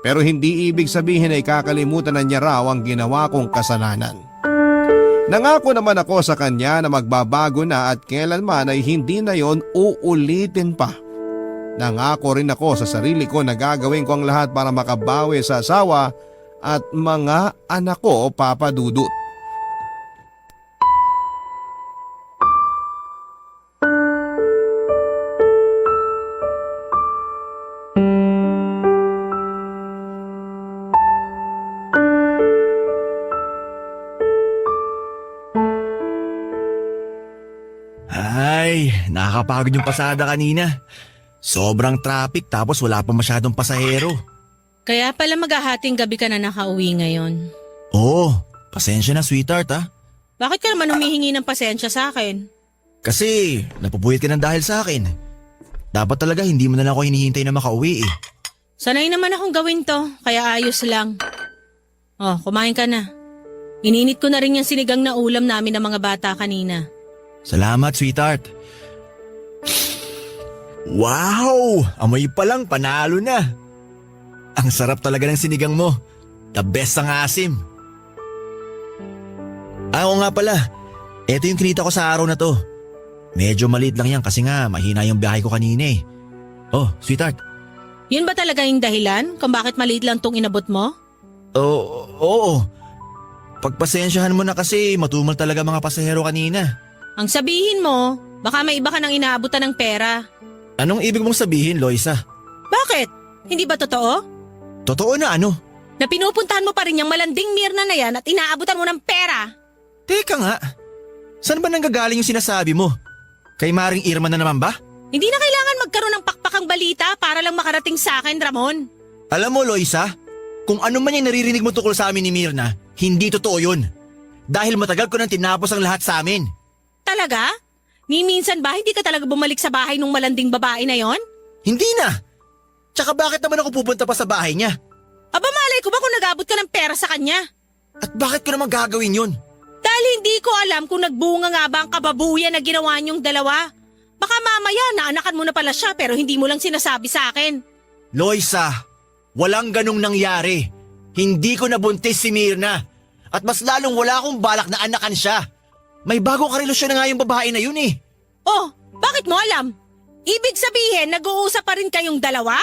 Pero hindi ibig sabihin ay kakalimutan na niya raw ang ginawa kong kasalanan. Nangako naman ako sa kanya na magbabago na at kailanman ay hindi na yon uulitin pa. Nangako rin ako sa sarili ko na gagawin ko ang lahat para makabawi sa asawa at mga anak ko, Papa Dudut. Ay, nakakapagod yung pasada kanina. Sobrang traffic tapos wala pa masyadong pasahero. Kaya pala maghahating gabi ka na nakauwi ngayon. Oo, pasensya na sweetheart ha. Bakit ka naman humihingi ng pasensya sa akin? Kasi napupuyat ka ng dahil sa akin. Dapat talaga hindi mo na lang ako hinihintay na makauwi eh. Sanay naman akong gawin to, kaya ayos lang. Oh, kumain ka na. Ininit ko na rin yung sinigang na ulam namin ng mga bata kanina. Salamat sweetheart. Wow! Amoy pa lang panalo na. Ang sarap talaga ng sinigang mo. The best ang asim. Oo nga pala. Ito yung kinita ko sa araw na to. Medyo maliit lang yan kasi nga mahina yung biyahe ko kanina eh. Oh, sweetheart. Yun ba talaga yung dahilan kung bakit maliit lang tong inabot mo? Oo. Pagpasensyahan mo na kasi matumal talaga mga pasahero kanina. Ang sabihin mo, baka may iba ka nang inaabutan ng pera. Anong ibig mong sabihin, Loisa? Bakit? Hindi ba totoo? Totoo na ano? Na pinupuntahan mo pa rin yung malanding Mirna na yan at inaabutan mo ng pera. Teka nga, saan ba nanggagaling yung sinasabi mo? Kay Maring Irma na naman ba? Hindi na kailangan magkaroon ng pakpakang balita para lang makarating sa akin, Ramon. Alam mo, Loisa, kung ano man yung naririnig mo tungkol sa amin ni Mirna, hindi totoo yun. Dahil matagal ko nang tinapos ang lahat sa amin. Talaga? Ni minsan ba hindi ka talaga bumalik sa bahay nung malanding babae na yon? Hindi na! Tsaka bakit naman ako pupunta pa sa bahay niya? Aba malay ko ba kung nag-abot ka ng pera sa kanya? At bakit ko naman gagawin yun? Dahil hindi ko alam kung nagbunga nga ba ang kababuyan na ginawa niyong dalawa. Baka mamaya naanakan mo na pala siya pero hindi mo lang sinasabi sa akin. Loisa, walang ganong nangyari. Hindi ko nabuntis si Mirna. At mas lalong wala akong balak na anakan siya. May bagong karelasyon na nga yung babae na yun eh. Oh, bakit mo alam? Ibig sabihin nag-uusap pa rin kayong dalawa?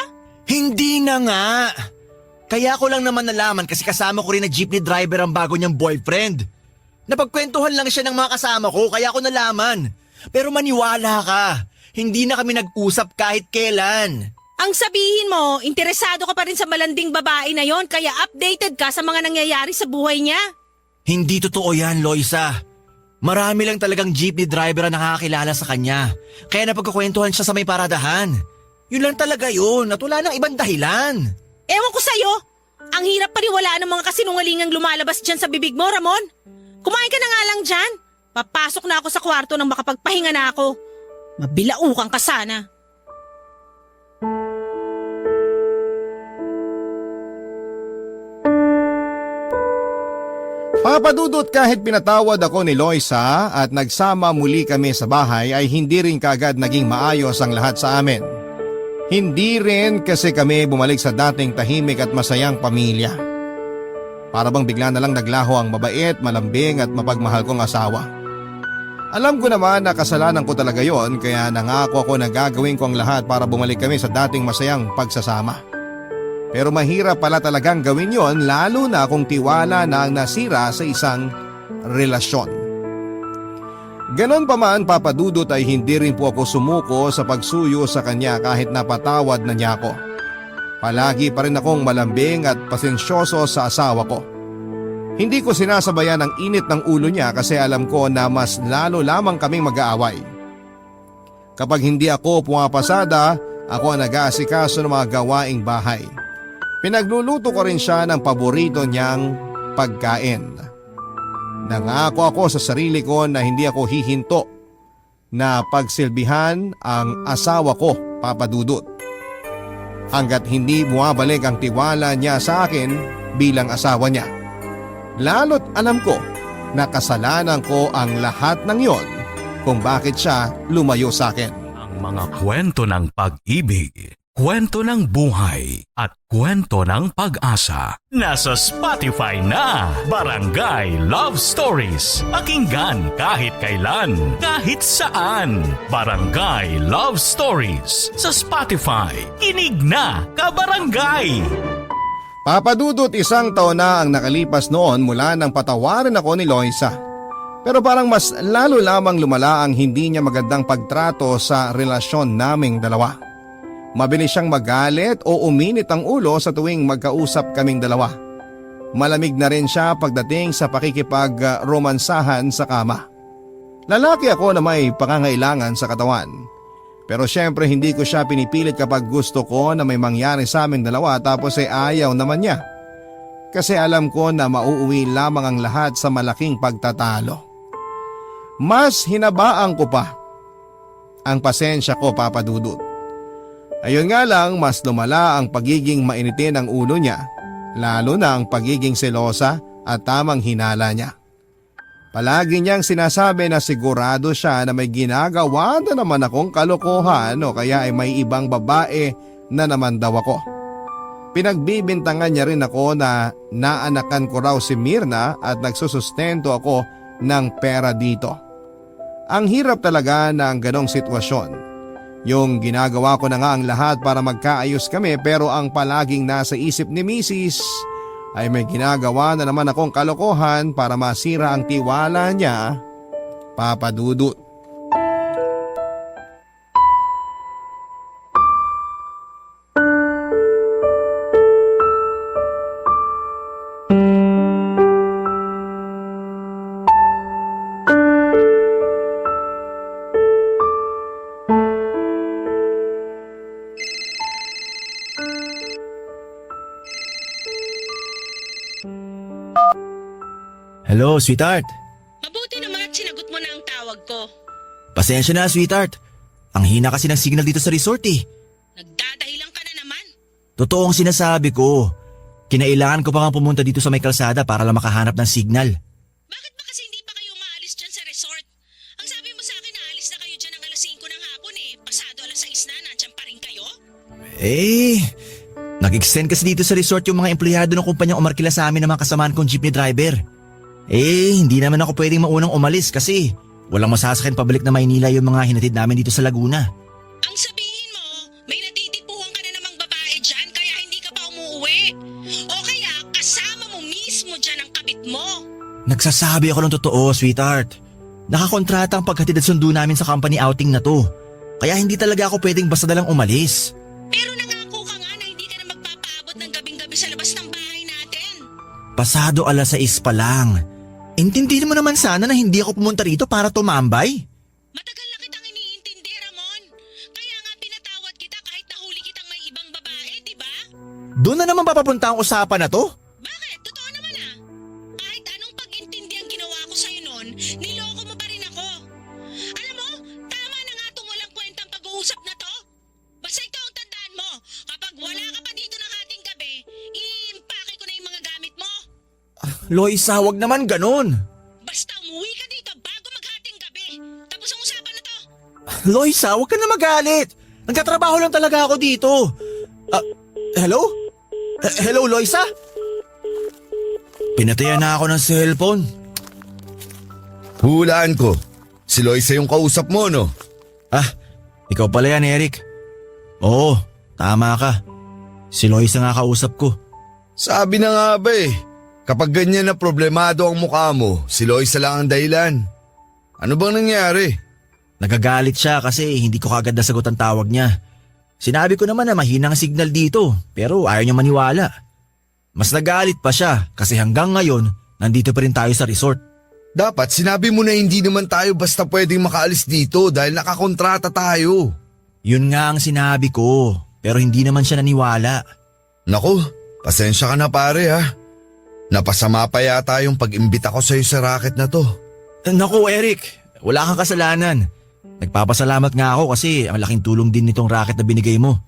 Hindi na nga. Kaya ko lang naman nalaman kasi kasama ko rin na jeepney driver ang bago niyang boyfriend. Napagkwentuhan lang siya ng mga kasama ko kaya ko nalaman. Pero maniwala ka, hindi na kami nag-usap kahit kailan. Ang sabihin mo, interesado ka pa rin sa malanding babae na yon kaya updated ka sa mga nangyayari sa buhay niya? Hindi totoo yan, Loisa. Marami lang talagang jeepney driver ang nakakakilala sa kanya. Kaya napagkukwentuhan siya sa may paradahan. Yun lang talaga yun at wala nang ibang dahilan. Ewan ko sa'yo, ang hirap paniwalaan ng mga kasinungalingang lumalabas dyan sa bibig mo, Ramon. Kumain ka na nga lang dyan. Papasok na ako sa kwarto nang makapagpahinga na ako. Mabilaukan ka sana. Papadudot kahit pinatawad ako ni Loisa at nagsama muli kami sa bahay ay hindi rin kagad naging maayos ang lahat sa amin. Hindi rin kasi kami bumalik sa dating tahimik at masayang pamilya. Para bang bigla na lang naglaho ang mabait, malambing at mapagmahal kong asawa. Alam ko naman na kasalanan ko talaga yon kaya nangako ako na gagawin ko ang lahat para bumalik kami sa dating masayang pagsasama. Pero mahirap pala talagang gawin yon lalo na kung tiwala na ang nasira sa isang relasyon. Ganon pa man papadudot ay hindi rin po ako sumuko sa pagsuyo sa kanya kahit napatawad na niya ako. Palagi pa rin akong malambing at pasensyoso sa asawa ko. Hindi ko sinasabayan ang init ng ulo niya kasi alam ko na mas lalo lamang kaming mag-aaway. Kapag hindi ako pumapasada, ako ang nag-aasikaso ng mga gawaing bahay. Pinagluluto ko rin siya ng paborito niyang pagkain. Nangako ako sa sarili ko na hindi ako hihinto na pagsilbihan ang asawa ko, papadudot. Hanggat hindi bumabalik ang tiwala niya sa akin bilang asawa niya. Lalo't alam ko na kasalanan ko ang lahat ng yon kung bakit siya lumayo sa akin. Ang mga kwento ng pag-ibig, kwento ng buhay at kwento ng pag-asa. Nasa Spotify na, Barangay Love Stories. Pakinggan kahit kailan, kahit saan. Barangay Love Stories sa Spotify. Kinig na, kabarangay! Papadudot, isang taon na ang nakalipas noon mula nang patawarin ako ni Loisa. Pero parang mas lalo lamang lumala ang hindi niya magandang pagtrato sa relasyon naming dalawa. Mabilis siyang magalit o uminit ang ulo sa tuwing magkausap kaming dalawa. Malamig na rin siya pagdating sa pakikipag-romansahan sa kama. Lalaki ako na may pangangailangan sa katawan. Pero syempre hindi ko siya pinipilit kapag gusto ko na may mangyari sa aming dalawa tapos ay ayaw naman niya. Kasi alam ko na mauuwi lamang ang lahat sa malaking pagtatalo. Mas hinabaan ko pa ang pasensya ko, Papa Dudut. Ayun nga lang, mas lumala ang pagiging mainitin ng ulo niya, lalo na ang pagiging selosa at tamang hinala niya. Palagi niyang sinasabi na sigurado siya na may ginagawa na naman akong kalokohan o kaya ay may ibang babae na naman daw ako. Pinagbibintangan niya rin ako na naanakan ko raw si Mirna at nagsusustento ako ng pera dito. Ang hirap talaga na ang ganong sitwasyon. Yung ginagawa ko na nga ang lahat para magkaayos kami pero ang palaging nasa isip ni Mrs. ay may ginagawa na naman akong kalokohan para masira ang tiwala niya, Papa Dudut. Hello, sweetheart. Mabuti naman at sinagot mo na ang tawag ko. Pasensya na, sweetheart. Ang hina kasi ng signal dito sa resort eh. Nagdadahilan ka na naman. Totoo ang sinasabi ko. Kinailangan ko pa nga pumunta dito sa may kalsada para lang makahanap ng signal. Bakit ba kasi hindi pa kayo maalis dyan sa resort? Ang sabi mo sa akin na alis na kayo dyan ng alas 5 ng hapon eh. Pasado alas 6 na, nandyan pa rin kayo? Nag-extend kasi dito sa resort yung mga empleyado ng kumpanyang umarkila sa amin ng mga kasamaan kong jeepney driver. Hindi naman ako pwedeng maunang umalis kasi walang masasakyan pabalik na Maynila yung mga hinatid namin dito sa Laguna. Ang sabihin mo, may natitipuhan ka na namang babae dyan kaya hindi ka pa umuuwi. O kaya kasama mo mismo dyan ang kabit mo. Nagsasabi ako ng totoo, sweetheart. Nakakontrata ang paghatid at sundo namin sa company outing na to. Kaya hindi talaga ako pwedeng basta na lang umalis. Pero nangako ka nga na hindi ka na magpapaabot ng gabing-gabi sa labas ng bahay natin. Pasado alas 6 pa lang. Intindihin mo naman sana na hindi ako pumunta rito para tumambay. Matagal na kitang iniintindi, Ramon. Kaya nga pinatawad kita kahit nahuli kitang may ibang babae, di ba? Doon na naman papapunta ang usapan na to? Bakit? Totoo naman ah. Kahit anong pag-intindi ang ginawa ko sa'yo noon, niloko mo pa rin ako. Alam mo, tama na nga itong walang kwentang pag-uusap na to. Basta ito ang tandaan mo, kapag wala ka pa dito ng ating gabi, iimpake ko na yung mga gamit mo. Loisa, wag naman ganun. Basta umuwi ka dito bago maghating gabi. Tapos ang usapan na to. Loisa, wag ka na magalit. Nagtatrabaho lang talaga ako dito. Hello? Hello, Loisa? Pinatayan na ako ng cellphone. Hulaan ko. Si Loisa yung kausap mo, no? Ikaw pala yan, Eric. Oo, tama ka. Si Loisa nga kausap ko. Sabi na nga ba eh. Kapag ganyan na problemado ang mukha mo, si Loisa lang ang dahilan. Ano bang nangyari? Nagagalit siya kasi hindi ko kagad nasagot ang tawag niya. Sinabi ko naman na mahina ang signal dito pero ayaw niya maniwala. Mas nagalit pa siya kasi hanggang ngayon nandito pa rin tayo sa resort. Dapat sinabi mo na hindi naman tayo basta pwedeng makaalis dito dahil nakakontrata tayo. Yun nga ang sinabi ko pero hindi naman siya naniwala. Naku, pasensya ka na pare ha. Napasama pa yata yung pag-imbita ko sa'yo sa racket na to. Naku Eric, wala kang kasalanan. Nagpapasalamat nga ako kasi ang laking tulong din nitong racket na binigay mo.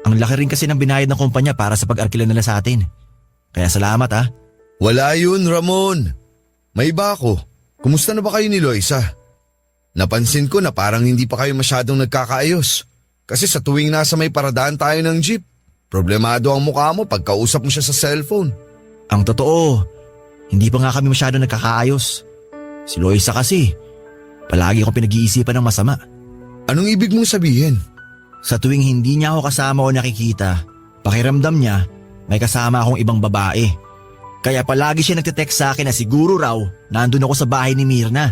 Ang laki rin kasi ng binayad ng kumpanya para sa pag-arkila nila sa atin. Kaya salamat ha. Wala yun Ramon. May iba ako. Kumusta na ba kayo ni Loisa? Napansin ko na parang hindi pa kayo masyadong nagkakaayos. Kasi sa tuwing nasa may paradaan tayo ng jeep, problemado ang mukha mo pagkausap mo siya sa cellphone. Ang totoo, hindi pa nga kami masyadong nagkakaayos. Si Loisa kasi, palagi ko pinag-iisipan ng masama. Anong ibig mong sabihin? Sa tuwing hindi niya ako kasama o nakikita, pakiramdam niya may kasama akong ibang babae. Kaya palagi siya nagte-text sa akin na siguro raw nandun ako sa bahay ni Mirna.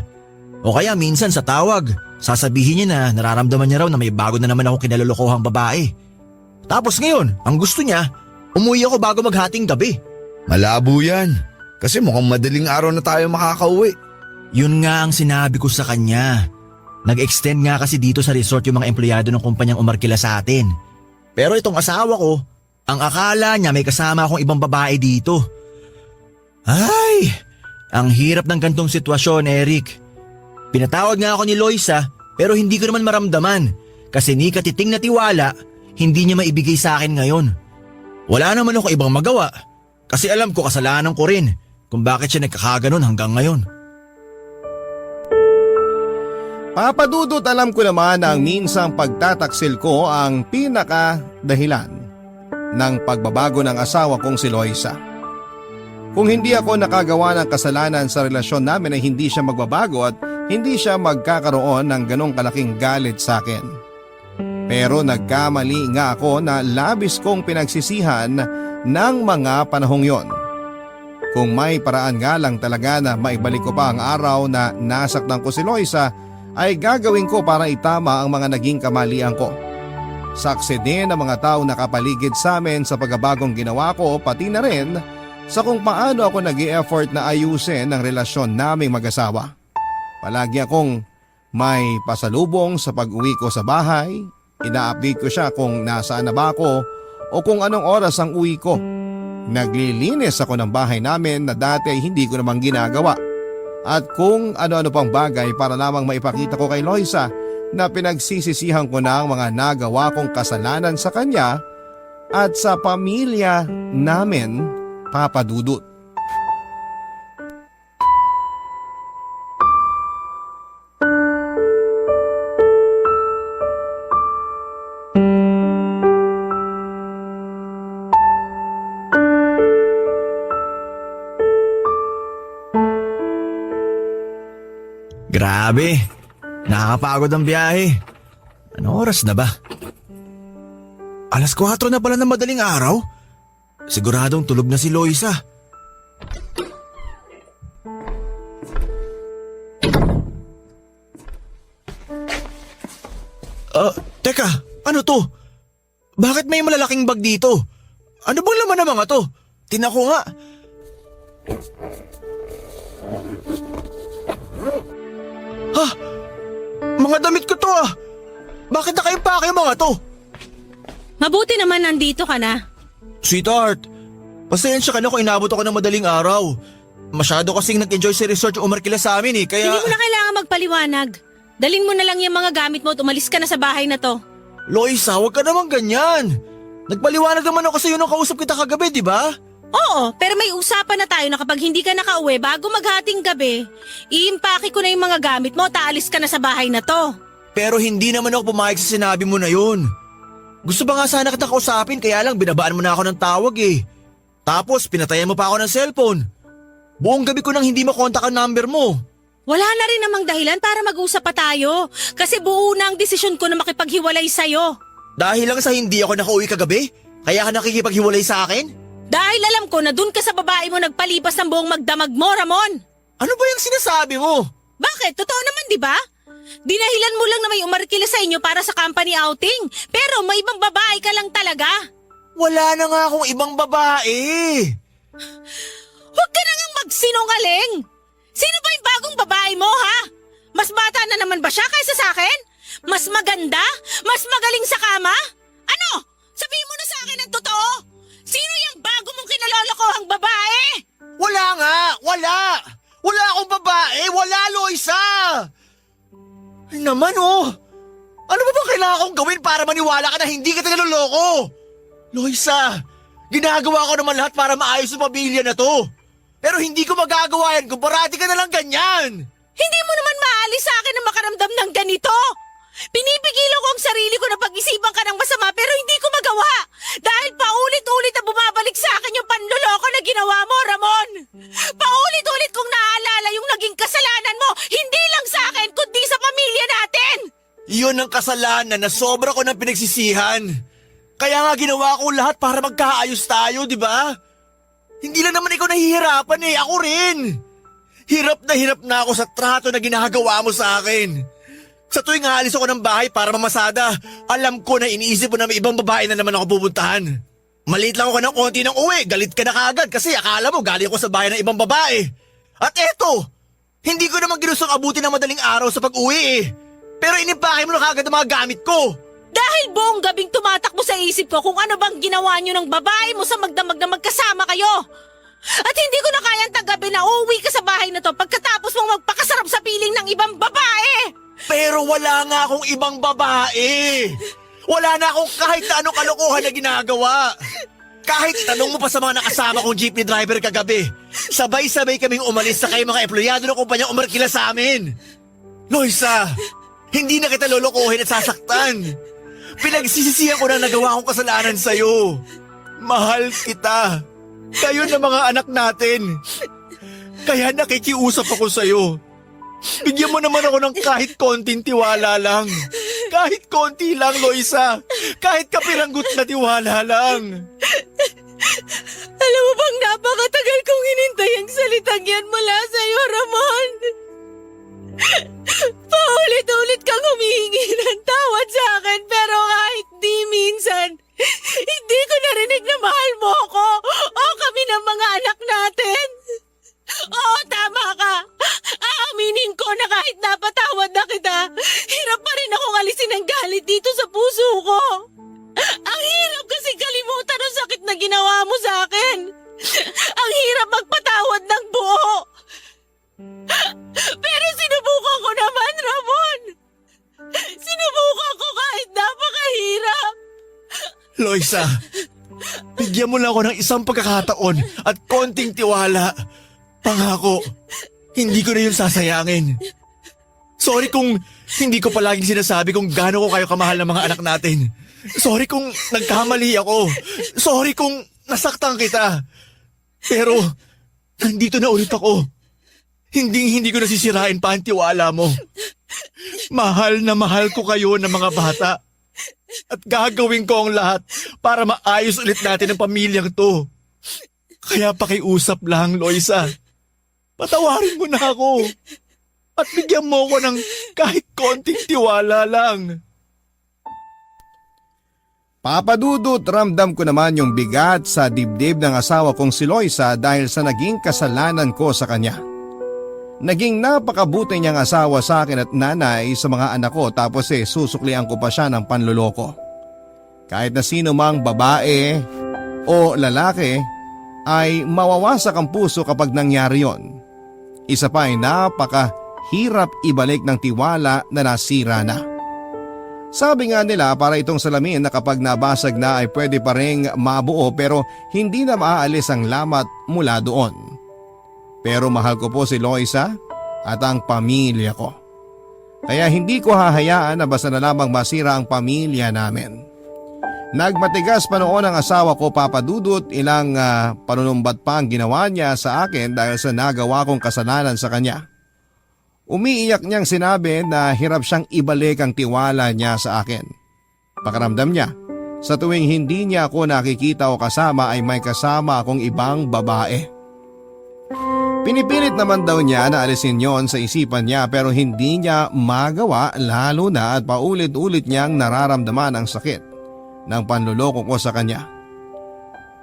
O kaya minsan sa tawag, sasabihin niya na nararamdaman niya raw na may bago na naman ako kinalolokohang babae. Tapos ngayon, ang gusto niya, umuwi ako bago maghating gabi. Malabo yan. Kasi mukhang madaling araw na tayo makakauwi. Yun nga ang sinabi ko sa kanya. Nag-extend nga kasi dito sa resort yung mga empleyado ng kumpanyang umarkila sa atin. Pero itong asawa ko, ang akala niya may kasama akong ibang babae dito. Ay, ang hirap ng gantong sitwasyon, Eric. Pinatawag nga ako ni Loisa pero hindi ko naman maramdaman kasi ni katiting na tiwala hindi niya maibigay sa akin ngayon. Wala naman ako ibang magawa kasi alam ko kasalanan ko rin kung bakit siya nagkakaganon hanggang ngayon. Papadudot, alam ko naman na ang minsang pagtataksil ko ang pinaka-dahilan ng pagbabago ng asawa kong si Loisa. Kung hindi ako nakagawa ng kasalanan sa relasyon namin ay hindi siya magbabago at hindi siya magkakaroon ng ganong kalaking galit sa akin. Pero nagkamali nga ako na labis kong pinagsisihan ng mga panahong yon. Kung may paraan nga lang talaga na maibalik ko pa ang araw na nasaktan ko si Loisa, ay gagawin ko para itama ang mga naging kamalian ko. Saksi din ang mga tao na kapaligid sa amin sa pagbabagong ginawa ko, pati na rin sa kung paano ako nag-i-effort na ayusin ang relasyon naming mag-asawa. Palagi akong may pasalubong sa pag-uwi ko sa bahay, ina-update ko siya kung nasaan na ba ako o kung anong oras ang uwi ko. Naglilinis ako ng bahay namin na dati ay hindi ko naman ginagawa. At kung ano-ano pang bagay para lamang maipakita ko kay Loisa na pinagsisisihan ko na ang mga nagawa kong kasalanan sa kanya at sa pamilya namin, Papa Dudut. Grabe, nakakapagod ang biyahe. Anong oras na ba? 4:00 na pala ng madaling araw? Siguradong tulog na si Loisa. Teka, ano to? Bakit may malalaking bag dito? Ano bang laman ng mga to? Tinan ko nga. Ha? Mga damit ko to ah! Bakit nakaimpake yung mga to? Mabuti naman nandito ka na. Sweetheart, pasensya ka na kung inabot ako ng madaling araw. Masyado kasing nag-enjoy sa resort yung umarkila sa amin kaya… Hindi mo na kailangan magpaliwanag. Dalin mo na lang yung mga gamit mo at umalis ka na sa bahay na to. Loisa, huwag ka naman ganyan. Nagpaliwanag naman ako sa iyo nung kausap kita kagabi, di ba? Oo, pero may usapan na tayo na kapag hindi ka nakauwi bago maghating gabi, iimpake ko na yung mga gamit mo at aalis ka na sa bahay na to. Pero hindi naman ako pumayag sa sinabi mo na yun. Gusto ba nga sana kita kausapin kaya lang binabaan mo na ako ng tawag eh. Tapos pinatayan mo pa ako ng cellphone. Buong gabi ko nang hindi makontak ang number mo. Wala na rin namang dahilan para mag-usap pa tayo kasi buo na ang desisyon ko na makipaghiwalay sa'yo. Dahil lang sa hindi ako nakauwi kagabi? Kaya ka nakikipaghiwalay sa akin? Dahil alam ko na dun ka sa babae mo nagpalipas ng buong magdamag mo, Ramon. Ano ba yung sinasabi mo? Bakit? Totoo naman, di ba? Dinahilan mo lang na may umarkila sa inyo para sa company outing. Pero may ibang babae ka lang talaga. Wala na nga akong ibang babae. Huwag ka na ngang magsinungaling. Sino ba yung bagong babae mo, ha? Mas bata na naman ba siya kaysa sa akin? Mas maganda? Mas magaling sa kama? Ano? Sabihin mo na sa akin ang totoo. Sino yung bago mong kinalolokohang babae? Wala nga! Wala! Wala akong babae! Wala, Loisa! Ay naman oh! Ano ba bang kailangan kong gawin para maniwala ka na hindi kita naloloko? Loisa, ginagawa ko naman lahat para maayos ang pamilya na to. Pero hindi ko magagawa yan kung parati ka na lang ganyan. Hindi mo naman maalis sa akin na makaramdam ng ganito. Pinipigilan ko ang sarili ko na pag-isipan ka ng masama pero hindi ko magawa. Dahil paulit-ulit na bumabalik sa akin yung panloloko na ginawa mo, Ramon. Paulit-ulit kong naaalala yung naging kasalanan mo, hindi lang sa akin kundi sa pamilya natin. Iyon ang kasalanan na sobra ko ng pinagsisihan. Kaya nga ginawa ko lahat para magkaayos tayo, di ba? Hindi lang naman ikaw nahihirapan ako rin. Hirap na ako sa trato na ginagawa mo sa akin. Sa tuwing aalis ako ng bahay para mamasada, alam ko na iniisip mo na may ibang babae na naman ako pupuntahan. Maliit lang ako ng konti ng uwi, galit ka na kaagad kasi akala mo galing ako sa bahay ng ibang babae. At eto, hindi ko naman ginustong abutin ng madaling araw sa pag-uwi eh. Pero inipake mo na kagad ang mga gamit ko! Dahil buong gabing tumatakbo sa isip ko kung ano bang ginawa niyo ng babae mo sa magdamag na magkasama kayo. At hindi ko na kayang tagabi na uuwi ka sa bahay na to pagkatapos mong magpakasarap sa piling ng ibang babae. Pero wala nga akong ibang babae! Wala na akong kahit na anong kalokohan na ginagawa! Kahit tanong mo pa sa mga nakasama kong jeepney driver kagabi, sabay-sabay kaming umalis sa kayo mga empleyado ng kumpanya umarkila sa amin. Loisa, hindi na kita lolokohin at sasaktan. Pinagsisisihan ko na nagawa akong kasalanan sa'yo. Mahal kita. Kayo na mga anak natin. Kaya nakikiusap ako sa'yo. Bigyan mo naman ako ng kahit konting tiwala lang. Kahit konti lang, Loisa. Kahit kapiranggut na tiwala lang. Alam mo bang napakatagal kong hinintay ang salitang yan mula sa'yo, Ramon? Paulit-ulit kang humihingi ng tawad sa akin pero kahit di minsan, hindi ko narinig na mahal mo ako o kami ng mga anak natin. Oo, tama ka. Aaminin ko na kahit napatawad na kita, hirap pa rin akong alisin ang galit dito sa puso ko. Ang hirap kasi kalimutan ang sakit na ginawa mo sa akin. Ang hirap magpatawad ng buo. Pero sinubukan ko naman, Ramon. Sinubukan ko kahit napakahirap. Loisa, bigyan mo lang ako ng isang pagkakataon at konting tiwala. Pangako, hindi ko na yun sasayangin. Sorry kung hindi ko palaging sinasabi kung gaano ko kayo kamahal ng mga anak natin. Sorry kung nagkamali ako. Sorry kung nasaktan kita. Pero, nandito na ulit ako. Hindi ko nasisirain pa ang tiwala mo. Mahal na mahal ko kayo ng mga bata. At gagawin ko ang lahat para maayos ulit natin ang pamilyang to. Kaya pakiusap lang, Loisa. Patawarin mo na ako. At bigyan mo ko ng kahit konting tiwala lang. Papadudot, ramdam ko naman yung bigat sa dibdib ng asawa kong si Loisa dahil sa naging kasalanan ko sa kanya. Naging napakabuti niyang asawa sa akin at nanay sa mga anak ko tapos susuklian ko pa siya ng panluloko. Kahit na sino mang babae o lalaki ay mawawasak ang puso kapag nangyari yon. Isa pa ay napakahirap ibalik ng tiwala na nasira na. Sabi nga nila para itong salamin na kapag nabasag na ay pwede pa ring mabuo pero hindi na maaalis ang lamat mula doon. Pero mahal ko po si Loisa at ang pamilya ko. Kaya hindi ko hahayaan na basta na lamang masira ang pamilya namin. Nagmatigas pa noon ang asawa ko, Papa Dudut, ilang panunumbat pa ang ginawa niya sa akin dahil sa nagawa kong kasalanan sa kanya. Umiiyak niyang sinabi na hirap siyang ibalik ang tiwala niya sa akin. Pakiramdam niya, sa tuwing hindi niya ako nakikita o kasama ay may kasama akong ibang babae. Pinipilit naman daw niya na alisin yon sa isipan niya pero hindi niya magawa lalo na at paulit-ulit niyang nararamdaman ang sakit ng panluloko ko sa kanya.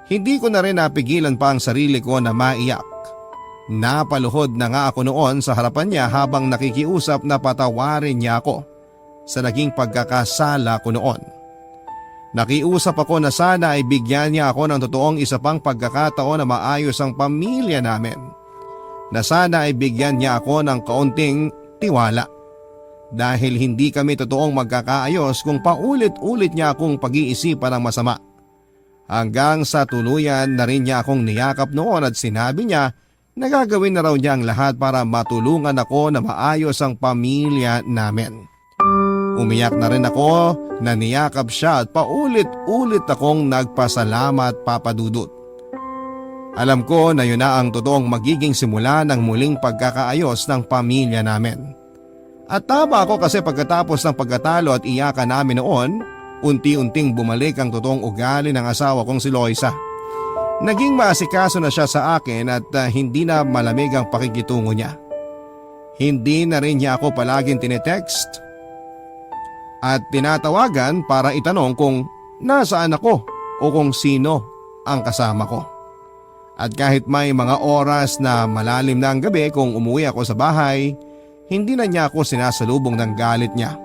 Hindi ko na rin napigilan pa ang sarili ko na maiyak. Napaluhod na nga ako noon sa harapan niya habang nakikiusap na patawarin niya ako sa naging pagkakasala ko noon. Nakiusap ako na sana ay bigyan niya ako ng totoong isa pang pagkakataon na maayos ang pamilya namin. Na sana ay bigyan niya ako ng kaunting tiwala. Dahil hindi kami totoong magkakaayos kung paulit-ulit niya akong pag-iisipan ng masama. Hanggang sa tuluyan na rin niya akong niyakap noon at sinabi niya na gagawin na raw niya ang lahat para matulungan ako na maayos ang pamilya namin. Umiyak na rin ako na niyakap siya at paulit-ulit akong nagpasalamat, Papa Dudut. Alam ko na yun na ang totoong magiging simula ng muling pagkakaayos ng pamilya namin. At tama ako kasi pagkatapos ng pagkatalo at iyakan namin noon, unti-unting bumalik ang totoong ugali ng asawa kong si Loisa. Naging maasikaso na siya sa akin at hindi na malamig ang pakikitungo niya. Hindi na rin niya ako palaging tinetext at tinatawagan para itanong kung nasaan ako o kung sino ang kasama ko. At kahit may mga oras na malalim na ang gabi kung umuwi ako sa bahay, hindi na niya ako sinasalubong ng galit niya.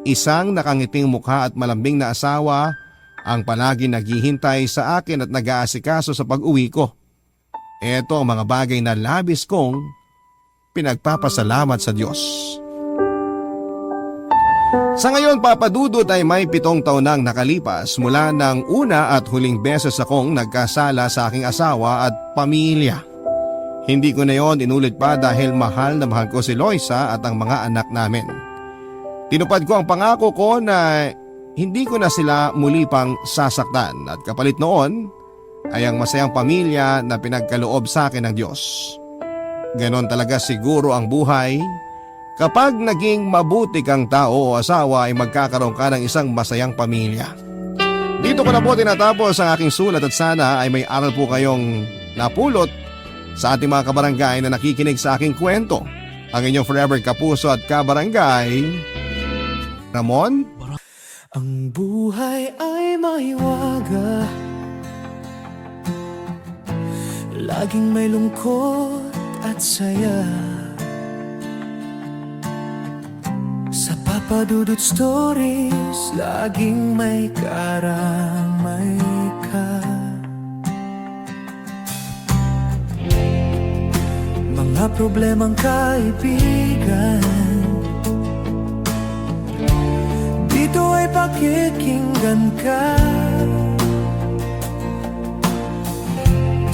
Isang nakangiting mukha at malambing na asawa ang palagi naghihintay sa akin at nag-aasikaso sa pag-uwi ko. Ito ang mga bagay na labis kong pinagpapasalamat sa Diyos. Sa ngayon, Papa Dudut, ay may 7 taon nang nakalipas mula ng una at huling beses akong nagkasala sa aking asawa at pamilya. Hindi ko na yon inulit pa dahil mahal na mahal ko si Loisa at ang mga anak namin. Tinupad ko ang pangako ko na hindi ko na sila muli pang sasaktan at kapalit noon ay ang masayang pamilya na pinagkaloob sa akin ng Diyos. Ganon talaga siguro ang buhay. Kapag naging mabuti kang tao o asawa ay magkakaroon ka ng isang masayang pamilya. Dito ko na po tinatapos ang aking sulat at sana ay may aral po kayong napulot sa ating mga kabarangay na nakikinig sa aking kwento. Ang inyong forever kapuso at kabarangay, Ramon. Ang buhay ay maiwaga, laging may lungkot at saya. Sa Papa Dudut Stories, laging may karamay ka. Mga problemang kaibigan, dito ay pakikinggan ka.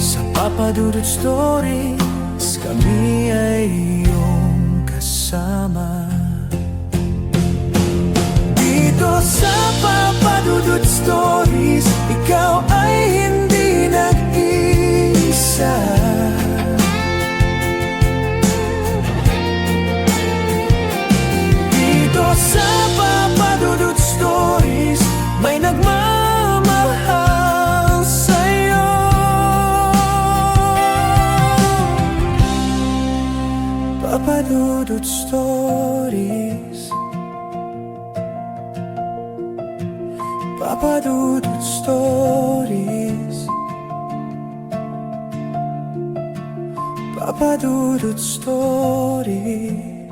Sa Papa Dudut Stories, kami ay iyong kasama. Dito sa Papa Dudut Stories, ikaw ay hindi nag-iisa. Dito sa Papa Dudut Stories, may nagmamahal sa'yo. Papa Dudut Stories, Papa Dudut Stories, Papa Dudut Stories.